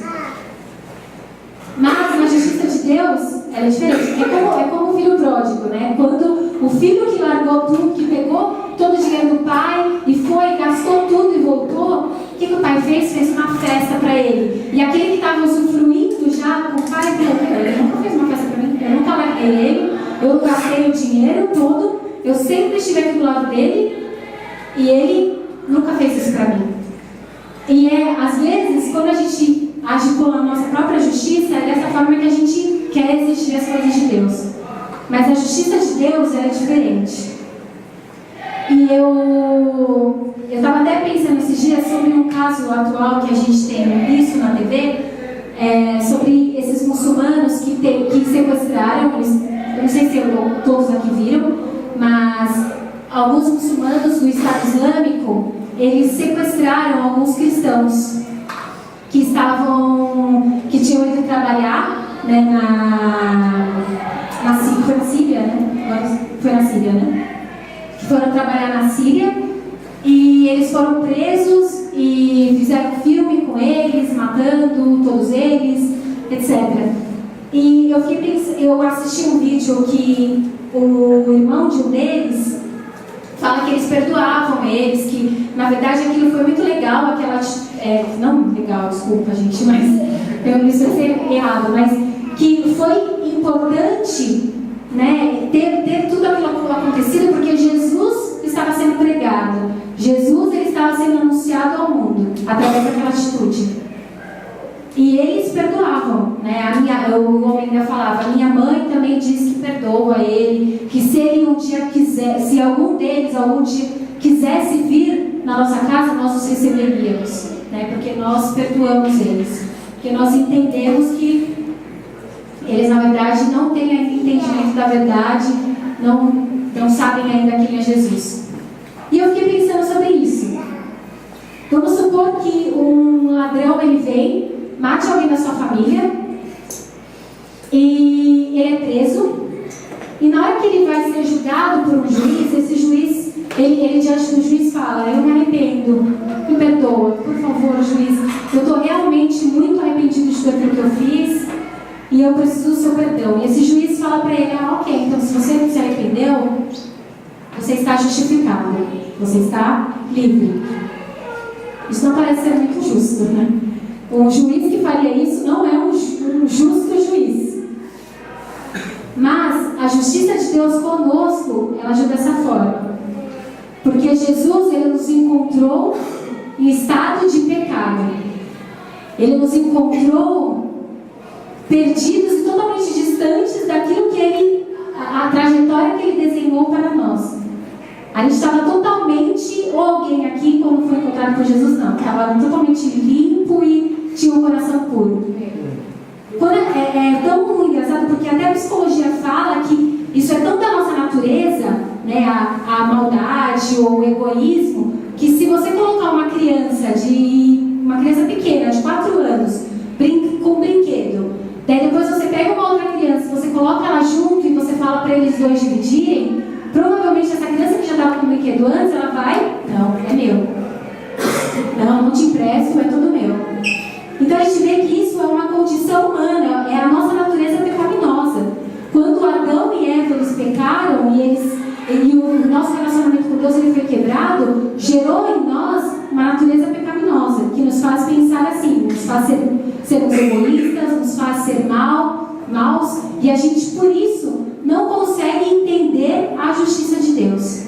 Mas na justiça de Deus, ela é diferente. É como o filho pródigo, né? Quando o filho que largou tudo, que pegou todo o dinheiro do pai e foi, gastou tudo e voltou, o que o pai fez? Fez uma festa para ele. E aquele que estava usufruindo já com o pai, ele nunca fez uma festa para mim, eu nunca larguei ele, eu gastei o dinheiro todo, eu sempre estive aqui do lado dele e ele nunca fez isso para mim. E às vezes, quando a gente age com a nossa própria justiça, é dessa forma que a gente quer exigir as coisas de Deus. Mas a justiça de Deus é diferente. E eu estava até pensando esses dias sobre um caso atual que a gente tem visto na TV, sobre esses muçulmanos que sequestraram, eu não sei se todos aqui viram, mas alguns muçulmanos do Estado Islâmico, eles sequestraram alguns cristãos que tinham ido trabalhar, né, foi na Síria, né? Foi na Síria, né? Que foram trabalhar na Síria e eles foram presos e fizeram filme com eles, matando todos eles, etc. E eu assisti um vídeo que o irmão de um deles fala que eles perdoavam eles, que na verdade aquilo foi muito legal, não legal, desculpa gente, mas eu me expressei errado, mas que foi importante, né, ter tudo aquilo acontecido, porque Jesus estava sendo pregado, Jesus ele estava sendo anunciado ao mundo através daquela atitude. E eles perdoavam, né? O homem ainda falava, a minha mãe também diz que perdoa ele, que se ele um dia quiser, se algum deles algum dia quisesse vir na nossa casa, nós os receberíamos, né? Porque nós perdoamos eles, porque nós entendemos que eles na verdade não têm ainda entendimento da verdade, não sabem ainda quem é Jesus. E eu fiquei pensando sobre isso. Vamos supor que um ladrão ele vem, mate alguém da sua família e ele é preso, e na hora que ele vai ser julgado por um juiz, esse juiz ele diante do juiz fala: eu me arrependo, me perdoa, por favor, juiz, eu estou realmente muito arrependido de tudo aquilo que eu fiz e eu preciso do seu perdão. E esse juiz fala para ele: ok, então se você não se arrependeu, você está justificado, você está livre. Isso não parece ser muito justo, né? O juiz que faria isso não é um justo juiz. Mas a justiça de Deus conosco, ela ajuda dessa forma. Porque Jesus, ele nos encontrou em estado de pecado. Ele nos encontrou perdidos e totalmente distantes daquilo que a trajetória que ele desenhou para nós. A gente estava totalmente, ou alguém aqui, quando foi encontrado por Jesus, não, estava totalmente limpo e tinha um coração puro. Quando é tão engraçado, porque até a psicologia fala que isso é tão da nossa natureza, né, a maldade ou o egoísmo, que se você colocar uma criança pequena, de 4 anos, com um brinquedo, daí depois você pega uma outra criança, você coloca ela junto e você fala para eles dois dividirem, provavelmente essa criança que já estava com o brinquedo antes, ela vai: não, é meu. Não te empresto, é tudo meu. Então a gente vê que isso é uma condição humana, é a nossa natureza pecaminosa. Quando Adão e Eva eles pecaram e o nosso relacionamento com Deus ele foi quebrado, gerou em nós uma natureza pecaminosa, que nos faz pensar assim, nos faz sermos egoístas, nos faz ser maus, e a gente por isso não consegue entender a justiça de Deus.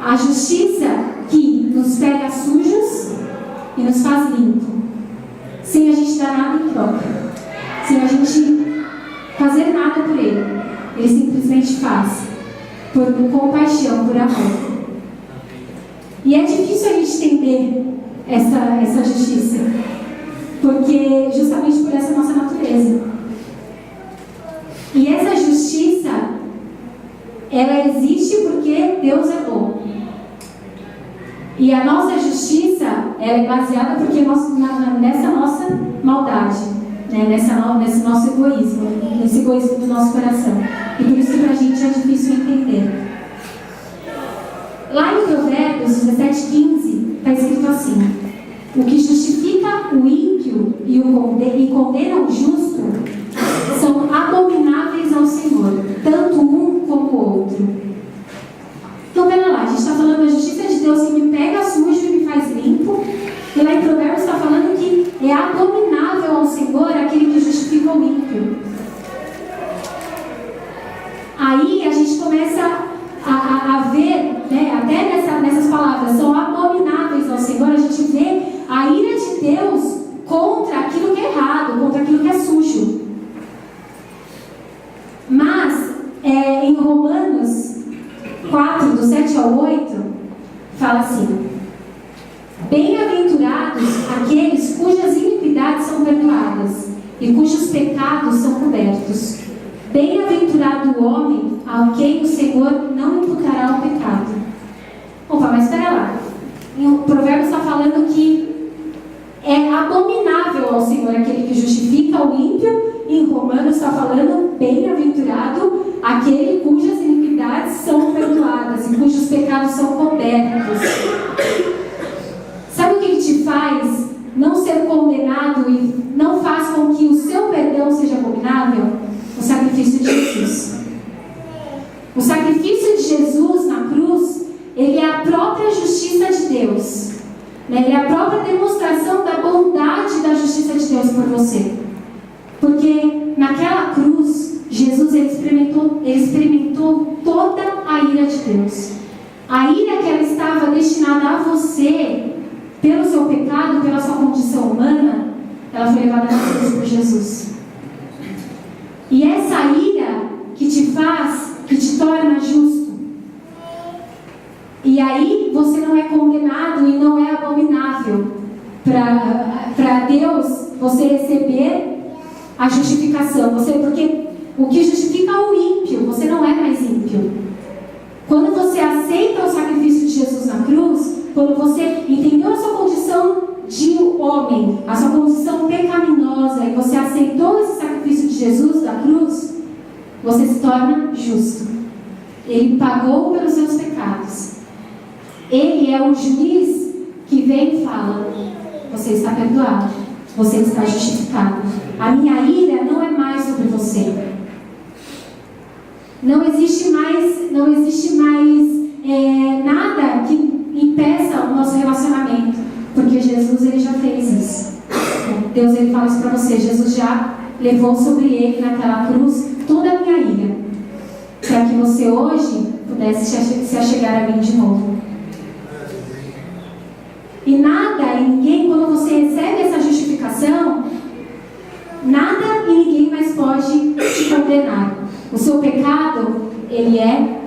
A justiça que nos pega sujos e nos faz limpo, sem a gente dar nada em troca, sem a gente fazer nada por Ele. Ele simplesmente faz, por compaixão, por amor. E é difícil a gente entender essa justiça, porque justamente por essa nossa natureza. E essa justiça, ela existe porque Deus é bom. E a nossa justiça, ela é baseada porque nessa nossa maldade, né? nesse nosso egoísmo, nesse egoísmo do nosso coração. E por isso que pra gente é difícil entender. Lá em Provérbios 17:15, está escrito assim: o que justifica o ímpio e condena o justo são abomináveis ao Senhor, tanto um como o outro. Então, pera lá, a gente está falando da justiça de Deus que me pega sujo e me faz limpo, e lá em Provérbios está falando que é abominável ao Senhor aquele que justifica o ímpio. Aí a gente começa a ver, né, até nessas palavras, são abomináveis ao Senhor, a gente vê a ira de Deus contra aquilo que é errado, contra aquilo que é sujo. Mas, em Romanos 4, do 7 ao 8, fala assim: bem-aventurados aqueles cujas iniquidades são perdoadas e cujos pecados são cobertos. Bem-aventurado o homem ao quem o Senhor não imputará o pecado. Opa, mas espera lá. O provérbio está falando que é abominável ao Senhor aquele que justifica o ímpio. Em Romanos está falando: bem-aventurado aquele cujas iniquidades são perdoadas e cujos pecados são cobertos. Sabe o que te faz não ser condenado e não faz com que o seu perdão seja abominável? O sacrifício de Jesus. O sacrifício de Jesus na cruz, ele é a própria justiça de Deus, né? Ele é a própria demonstração da bondade da justiça de Deus por você. Porque naquela cruz, Jesus ele experimentou toda a ira de Deus. A ira que ela estava destinada a você, pelo seu pecado, pela sua condição humana, ela foi levada na cruz por Jesus. E essa ira que te torna justo. E aí você não é condenado e não é abominável para Deus você receber a justificação. Porque o que justifica o ímpio, você não é mais ímpio. Quando você aceita o sacrifício de Jesus na cruz, quando você entendeu a sua condição de homem, a sua condição pecaminosa, e você aceitou esse sacrifício de Jesus da cruz, você se torna justo. Ele pagou pelos seus pecados. Ele é o juiz que vem e fala: você está perdoado, você está justificado. A minha ira não é mais sobre você. Não existe mais nada que impeça o nosso relacionamento, porque Jesus ele já fez isso. Deus ele fala isso para você. Jesus já levou sobre ele naquela cruz toda a minha ira, para que você hoje pudesse se achegar a mim de novo. E nada e ninguém, quando você recebe essa justificação, nada e ninguém mais pode te condenar. O seu pecado, ele é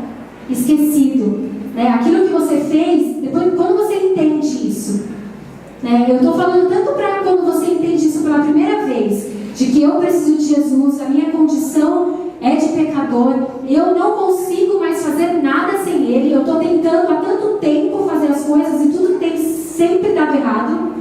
esquecido, né? Aquilo que você fez, depois, quando você entende isso, né? Eu estou falando tanto para quando você entende isso pela primeira vez, de que eu preciso de Jesus, a minha condição é de pecador, eu não consigo mais fazer nada sem Ele, eu estou tentando há tanto tempo fazer as coisas e tudo tem sempre dado errado,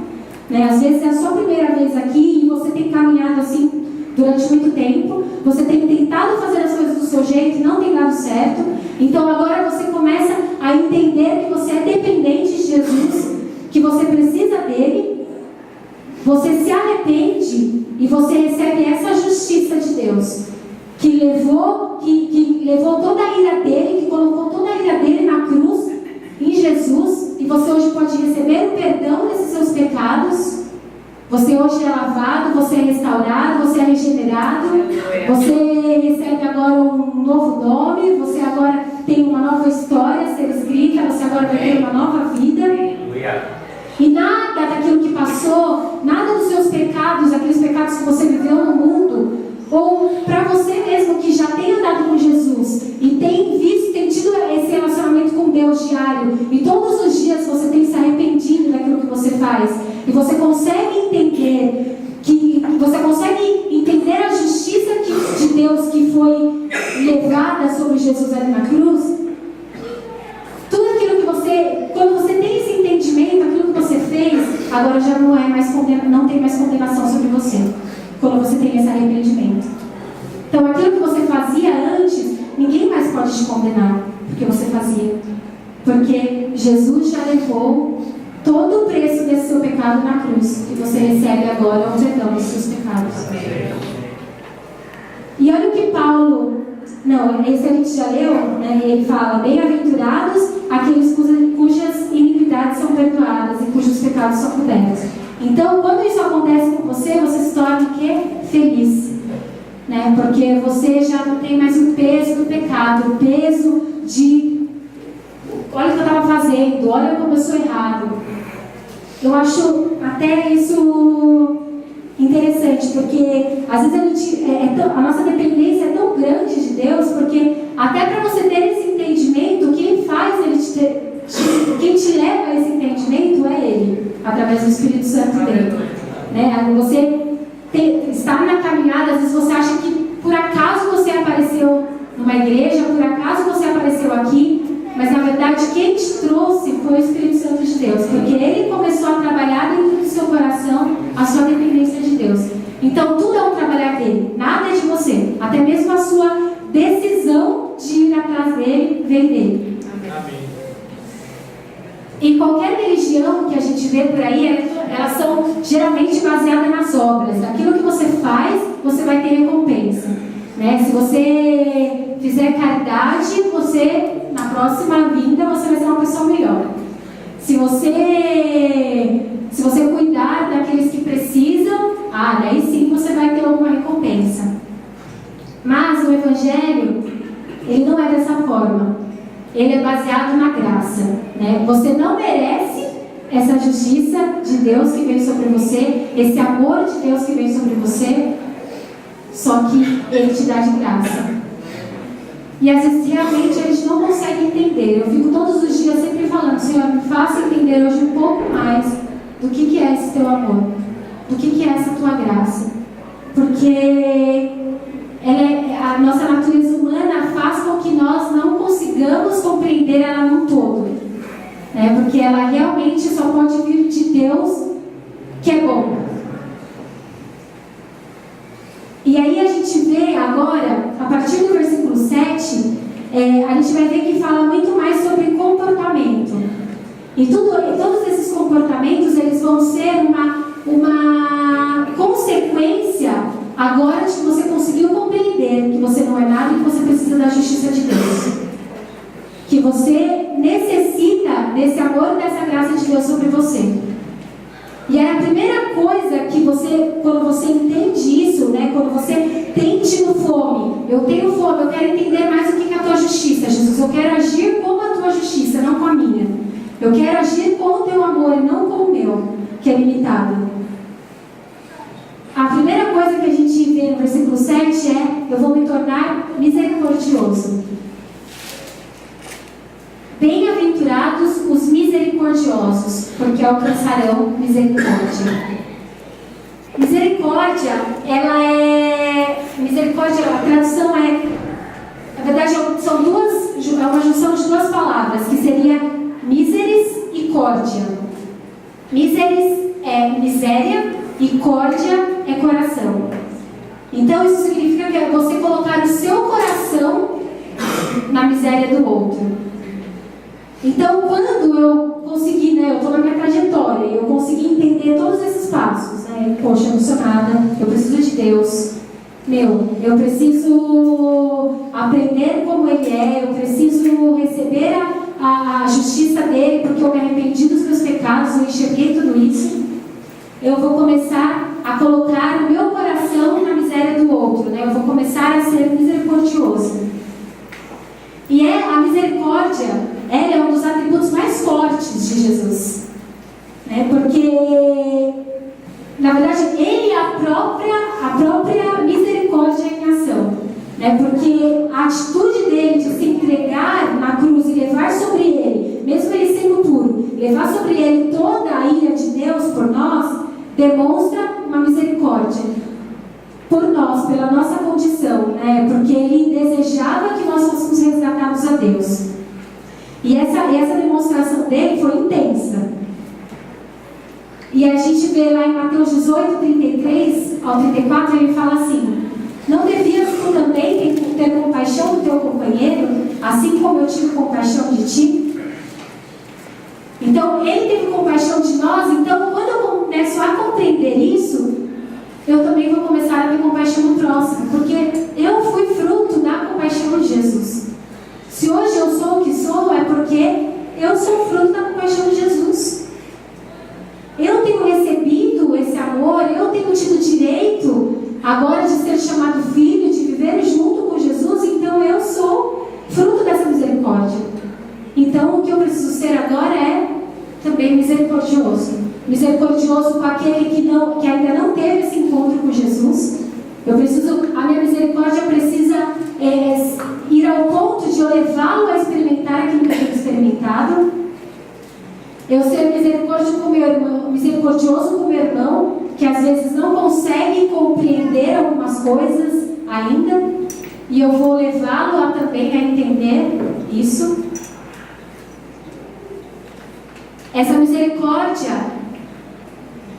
né? Às vezes é a sua primeira vez aqui e você tem caminhado assim durante muito tempo, você tem tentado fazer as coisas do seu jeito e não tem dado certo, então agora você começa a entender que você é dependente de Jesus, que você precisa dele, você se arrepende e você recebe essa justiça de Deus, que levou toda a ira dele, que colocou toda a ira dele na cruz, em Jesus, e você hoje pode receber o perdão desses seus pecados. Você hoje é lavado, você é restaurado, você é regenerado, você recebe agora um novo nome, você agora tem uma nova história a ser escrita, você agora vai ter uma nova vida. E nada daquilo que passou, nada dos seus pecados, aqueles pecados que você viveu no mundo, ou para você mesmo que já tem andado com Jesus e tem tido esse relacionamento com Deus diário, e todos os dias você tem se arrependido daquilo que você faz, e você consegue entender a justiça de Deus que foi levada sobre Jesus ali na cruz. Tudo aquilo que você, quando você tem esse entendimento, aquilo que você fez, agora já não tem mais condenação sobre você, quando você tem esse arrependimento. Então aquilo que você fazia antes, ninguém mais pode te condenar, porque você fazia. Porque Jesus já levou todo o preço desse seu pecado na cruz, e você recebe agora o perdão dos seus pecados. E olha o que esse a gente já leu, né? Ele fala: bem-aventurados aqueles cujas iniquidades são perdoadas e cujos pecados são cobertos. Então, quando isso acontece com você, você se torna o quê? Feliz, né? Porque você já não tem mais o peso do pecado, o peso de olha o que eu estava fazendo, olha como eu sou errado. Eu acho até isso interessante, porque às vezes a nossa dependência é tão grande de Deus, porque até para você ter esse entendimento, quem te leva a esse entendimento é Ele, através do Espírito Santo dele, né? Você está na caminhada, às vezes você acha que por acaso você apareceu numa igreja, por acaso você apareceu aqui, mas na verdade quem te trouxe foi o Espírito Santo de Deus, porque Ele começou a trabalhar dentro do seu coração a sua dependência de Deus. Então tudo é um trabalhar dele, nada é de você, até mesmo a sua decisão de ir atrás dele vem dele. Amém. E qualquer religião que a gente vê por aí, elas são geralmente baseadas nas obras. Aquilo que você faz, você vai ter recompensa, né? Se você fizer caridade, na próxima vinda, você vai ser uma pessoa melhor. Se você cuidar daqueles que precisam, daí sim você vai ter alguma recompensa. Mas o Evangelho, ele não é dessa forma. Ele é baseado na graça, né? Você não merece essa justiça de Deus que vem sobre você, esse amor de Deus que vem sobre você, só que Ele te dá de graça. E às vezes realmente a gente não consegue entender. Eu fico todos os dias sempre falando: Senhor, me faça entender hoje um pouco mais do que é esse teu amor, do que é essa tua graça. Porque a nossa natureza humana faz com que nós não consigamos compreender ela no todo, né? Porque ela realmente só pode vir de Deus, que é bom. E aí a gente vê agora, a partir do versículo 7, a gente vai ver que fala muito mais sobre comportamento. E todos esses comportamentos, eles vão ser uma consequência agora de que você conseguiu compreender que você não é nada e que você precisa da justiça de Deus. Que você necessita desse amor e dessa graça de Deus sobre você. E é a primeira coisa que você, quando você entende isso, né, quando você tem tido fome, eu tenho fome, eu quero entender mais o que é a tua justiça, Jesus. Eu quero agir como a tua justiça, não com a minha. Eu quero agir com o teu amor e não com o meu, que é limitado. A primeira coisa que a gente vê no versículo 7 é: eu vou me tornar misericordioso. Bem-aventurados os misericordiosos, porque alcançarão misericórdia. Misericórdia, misericórdia, a tradução na verdade, é uma junção de duas palavras, que seria miseris e córdia. Miseris é miséria e córdia é coração. Então isso significa que é você colocar o seu coração na miséria do outro. Então, quando eu consegui, eu estou na minha trajetória, eu consegui entender todos esses passos, poxa, emocionada, eu preciso de Deus, eu preciso aprender como Ele é, eu preciso receber a justiça dEle, porque eu me arrependi dos meus pecados, eu enxerguei tudo isso. Eu vou começar a colocar o meu coração na miséria do outro, eu vou começar a ser misericordioso. E a misericórdia, ela é um dos atributos mais fortes de Jesus, porque, na verdade, Ele é a própria misericórdia em ação, porque a atitude dele de se entregar na cruz e levar sobre Ele, mesmo Ele sendo puro, levar sobre Ele toda a ira de Deus por nós, demonstra uma misericórdia por nós, pela nossa condição, porque Ele desejava que nós fôssemos resgatados a Deus. E essa demonstração dele foi intensa. E a gente vê lá em Mateus 18, 33 ao 34, ele fala assim: não devias tu também ter compaixão do teu companheiro, assim como eu tive compaixão de ti? Então, ele teve compaixão de nós. Então, quando eu começo a compreender isso, eu também vou começar a ter compaixão do próximo, porque eu fui fruto da compaixão de Jesus. Se hoje eu sou o que sou, é porque eu sou fruto da compaixão de Jesus. Eu tenho recebido esse amor, eu tenho tido direito agora de ser chamado filho, de viver junto com Jesus, então eu sou fruto dessa misericórdia. Então o que eu preciso ser agora é também misericordioso. Misericordioso com aquele que ainda não teve esse encontro com Jesus. A minha misericórdia precisa ir ao ponto de eu levá-lo a experimentar aquilo que eu tenho experimentado. Eu ser misericordioso com meu irmão, que às vezes não consegue compreender algumas coisas ainda, e eu vou levá-lo também a entender isso. Essa misericórdia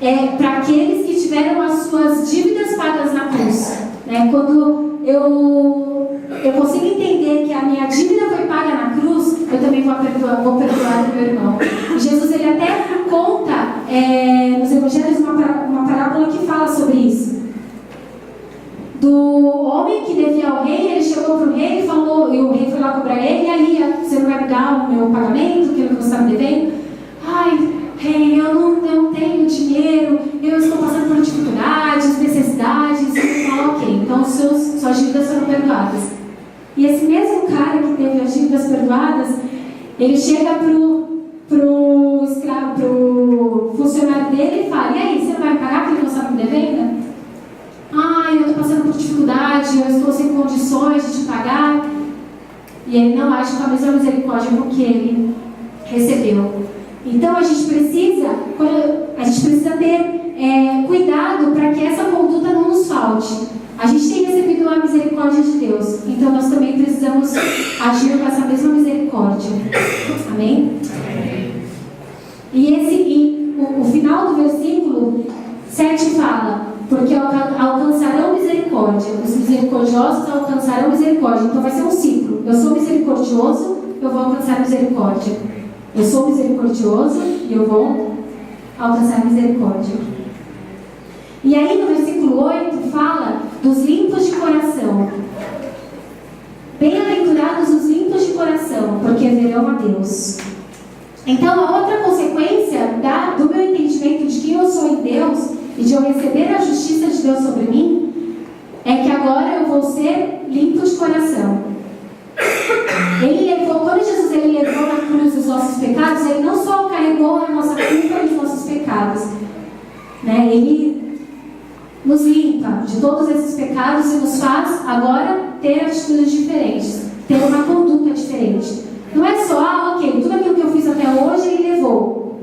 é para aqueles que tiveram as suas dívidas pagas na cruz. Quando eu consigo entender que a minha dívida foi paga na cruz, eu também vou perdoar o meu irmão. E Jesus, ele até conta nos Evangelhos uma parábola que fala sobre isso. Do homem que devia ao rei, ele chegou para o rei e falou, e o rei foi lá cobrar ele: e aí, você não vai me dar o meu pagamento, aquilo que você está me devendo? Ai, rei, eu não tenho dinheiro, eu estou passando por dificuldades, necessidades. E ele fala: ok, então suas dívidas foram perdoadas. E esse mesmo cara que teve as dívidas perdoadas, ele chega pro funcionário dele e fala: e aí, você não vai pagar aquilo que você está me devendo? Ai, eu estou passando por dificuldade, eu estou sem condições de te pagar. E ele não age com a mesma misericórdia com que ele recebeu. Então a gente precisa ter cuidado para que essa conduta não nos falte. A gente tem recebido a misericórdia de Deus, então nós também precisamos agir com essa mesma misericórdia. Amém? E o final do versículo 7 fala: porque alcançarão misericórdia, os misericordiosos alcançarão misericórdia. Então vai ser um ciclo: eu sou misericordioso, eu vou alcançar misericórdia. Eu sou misericordioso e eu vou alcançar misericórdia. E aí no versículo 8 fala dos limpos de coração. Bem-aventurados os limpos de coração, porque verão a Deus. Então a outra consequência do meu entendimento de quem eu sou em Deus e de eu receber a justiça de Deus sobre mim é que agora eu vou ser limpo de coração. Quando Jesus levou na cruz os nossos pecados, Ele não só carregou a nossa culpa e os nossos pecados, né? Ele nos limpa de todos esses pecados e nos faz agora ter atitudes diferentes, ter uma conduta diferente. Não é só, ok, tudo aquilo que eu fiz até hoje Ele levou,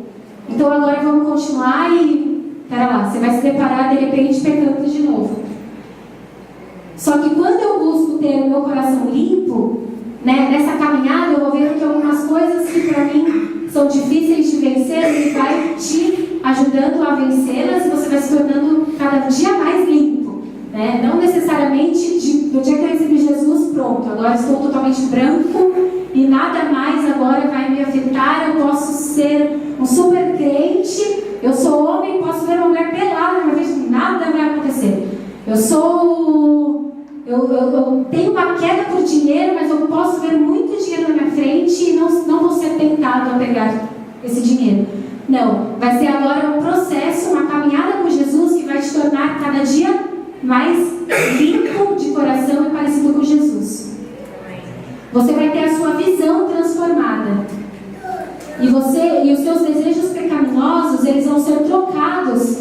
então agora vamos continuar e, pera lá, você vai se deparar de repente pecando de novo. Só que quando eu busco ter o meu coração limpo, né, nessa caminhada eu vou vendo que algumas coisas que para mim são difíceis de vencer, Ele vai te ajudando a vencê-las e você vai se tornando cada dia mais limpo, né? Não necessariamente do dia que eu recebi Jesus, pronto, agora estou totalmente branco e nada mais agora vai me afetar, eu posso ser um super crente, eu sou homem, posso ver uma mulher pelada na minha frente, nada vai acontecer. Eu tenho uma queda por dinheiro, mas eu posso ver muito dinheiro na minha frente e não vou ser tentado a pegar esse dinheiro. Não, vai ser agora um processo, uma caminhada com Jesus que vai te tornar cada dia mais limpo de coração e parecido com Jesus. Você vai ter a sua visão transformada. E os seus desejos pecaminosos, eles vão ser trocados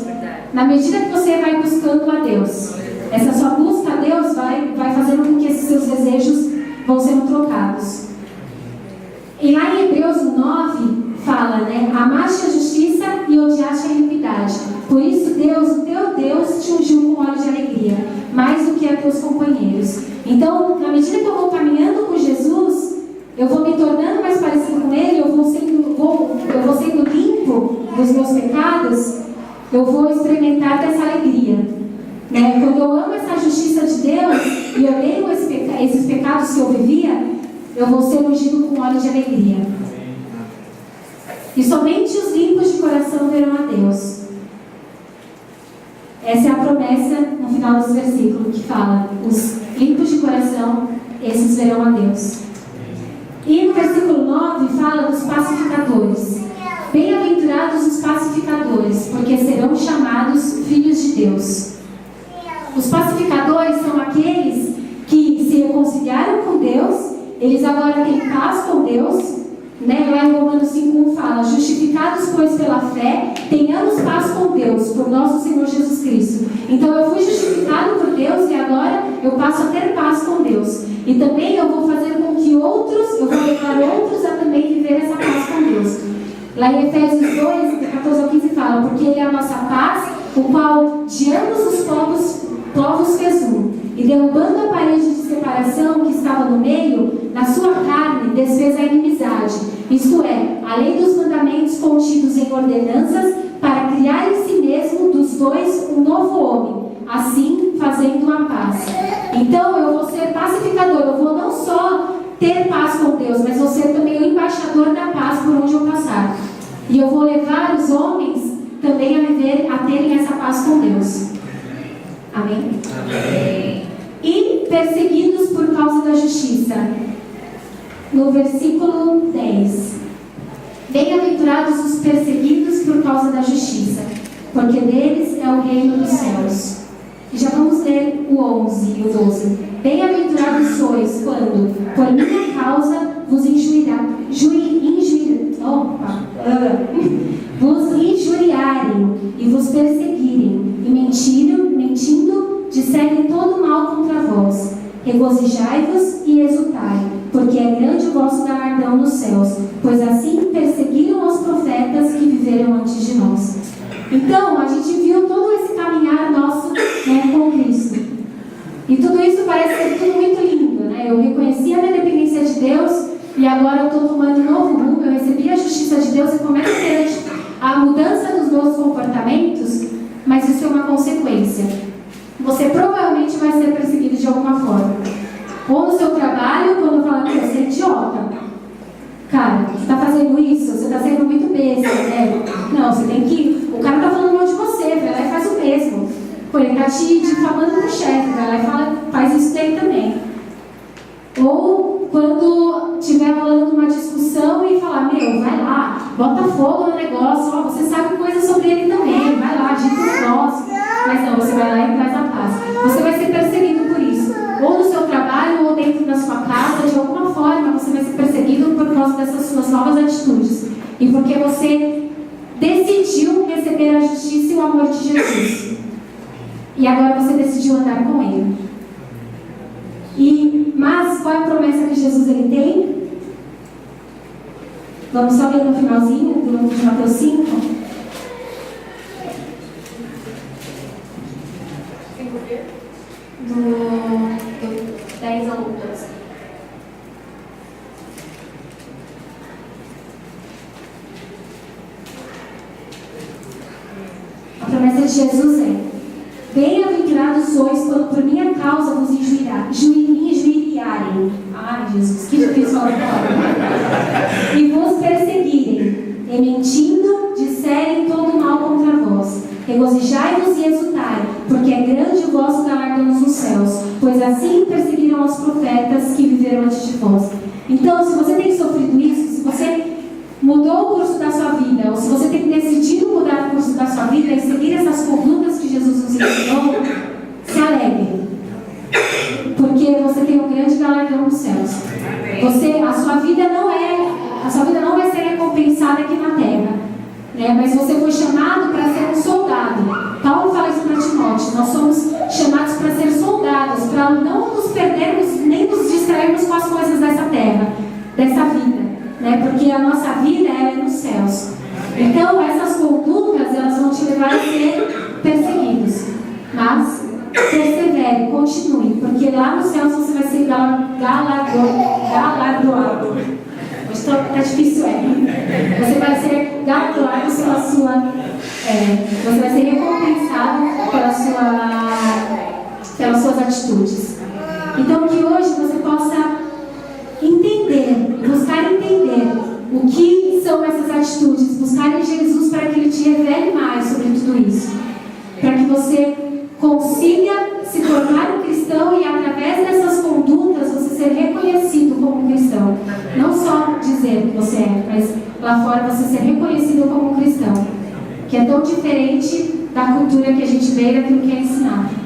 na medida que você vai buscando a Deus. Essa sua busca a Deus vai fazendo com que esses seus desejos vão sendo trocados. E lá em Hebreus 9 fala, né? Amaste a justiça e odiaste a iniquidade. Por isso Deus, o teu Deus, te ungiu com óleo de alegria, mais do que a teus companheiros. Então, na medida que eu vou caminhando com Jesus, eu vou me tornando mais parecido com Ele, eu vou sendo limpo dos meus pecados, eu vou experimentar dessa alegria. Né? Quando eu amo essa justiça de Deus e eu leio esses pecados que eu vivia, eu vou ser ungido com óleo de alegria. E somente os limpos de coração verão a Deus. Essa é a promessa no final desse versículo que fala: os limpos de coração, esses verão a Deus. E no versículo 9 fala dos pacificadores. Bem-aventurados os pacificadores, porque serão chamados filhos de Deus. Os pacificadores são aqueles que se reconciliaram com Deus, eles agora têm paz com Deus, né? Lá em Romanos 5:1 fala: justificados, pois, pela fé, tenhamos paz com Deus, por nosso Senhor Jesus Cristo. Então eu fui justificado por Deus e agora eu passo a ter paz com Deus. E também eu vou fazer com que eu vou levar outros a também viver essa paz com Deus. Lá em Efésios 2, 14 ao 15 fala: porque Ele é a nossa paz, o qual de ambos os povos fez um, e derrubando a parede de separação que estava no meio, na sua carne desfez a inimizade, isto é, a lei dos mandamentos contidos em ordenanças, para criar em si mesmo dos dois um novo homem, assim fazendo a paz. Então eu vou ser pacificador, eu vou não só ter paz com Deus, mas vou ser também o embaixador da paz por onde eu passar. E eu vou levar os homens também a terem essa paz com Deus. Amém? Amém. E perseguidos por causa da justiça. No versículo 10. Bem-aventurados os perseguidos por causa da justiça, porque deles é o reino dos céus. E já vamos ler o 11 e o 12. Bem-aventurados sois quando, por minha causa, vos injuriarem e vos perseguirem, e mentindo, disserem todo mal contra vós. Regozijai-vos e exultai, porque é grande o vosso galardão nos céus, pois assim perseguiram os profetas que viveram antes de nós. Então, a gente viu todo esse caminhar nosso, né, com Cristo. E tudo isso parece ser tudo muito lindo, né? Eu reconheci a minha dependência de Deus e agora eu estou tomando um novo rumo. Eu recebi a justiça de Deus e começo a ter a mudança dos meus comportamentos, mas isso é uma consequência. Você provavelmente vai ser perseguido de alguma forma. Ou no seu trabalho, quando falar que você é idiota. cara, você está fazendo isso, você está sendo muito besta, né? Não, você tem que... O cara está falando mal de você, vai lá e faz o mesmo. Pô, ele está te difamando pro chefe, vai lá e faz isso dele também. Ou quando estiver rolando uma discussão e falar, meu, vai lá, bota fogo no negócio, ó, você sabe coisas sobre ele também, vai lá, agita o negócio. Mas não, você vai lá e traz a paz. Você vai ser perseguido por isso. Ou no seu trabalho, ou dentro da sua casa, de alguma forma, você vai ser perseguido por causa dessas suas novas atitudes. E porque você decidiu receber a justiça e o amor de Jesus. E agora você decidiu andar com Ele. Mas qual é a promessa que Jesus ele tem? Vamos só ler no finalzinho do de Mateus 5. Do 10 ao 12. A promessa de Jesus é: bem-aventurados sois quando por minha causa vos injuriarem. Ai, Jesus, que difícil falar agora. E vos perseguirem, e mentindo, disserem todo mal contra vós. Regozijai-vos e exultai, porque é grande o vosso galardão nos céus, pois assim perseguiram os profetas que viveram antes de vós. Então, se você tem sofrido isso, se você mudou o curso da sua vida, ou se você tem decidido mudar o curso da sua vida e seguir essas condutas que Jesus nos ensinou, se alegre, porque você tem um grande galardão nos céus. A sua vida não vai ser recompensada aqui na terra, né? Mas você foi chamado para ser um soldado. Paulo fala isso para Timóteo. Nós somos chamados para ser soldados, para não nos perdermos nem nos distrairmos com as coisas dessa terra, dessa vida, né? Porque a nossa vida é nos céus. Então essas condutas, elas vão te levar a ser perseguidos, mas persevere, continue, porque lá nos céus você vai ser galardoado. Hoje está difícil, Você vai ser galardoado pela sua... você vai ser recompensado pelas suas atitudes. Então que hoje você possa entender, buscar entender o que são essas atitudes, buscar em Jesus para que Ele te revele mais sobre tudo isso, para que você consiga se tornar um cristão e através dessas condutas você ser reconhecido como um cristão. Não só dizer que você é, mas lá fora você ser reconhecido como um cristão, que é tão diferente da cultura que a gente veio, daquilo que é ensinado.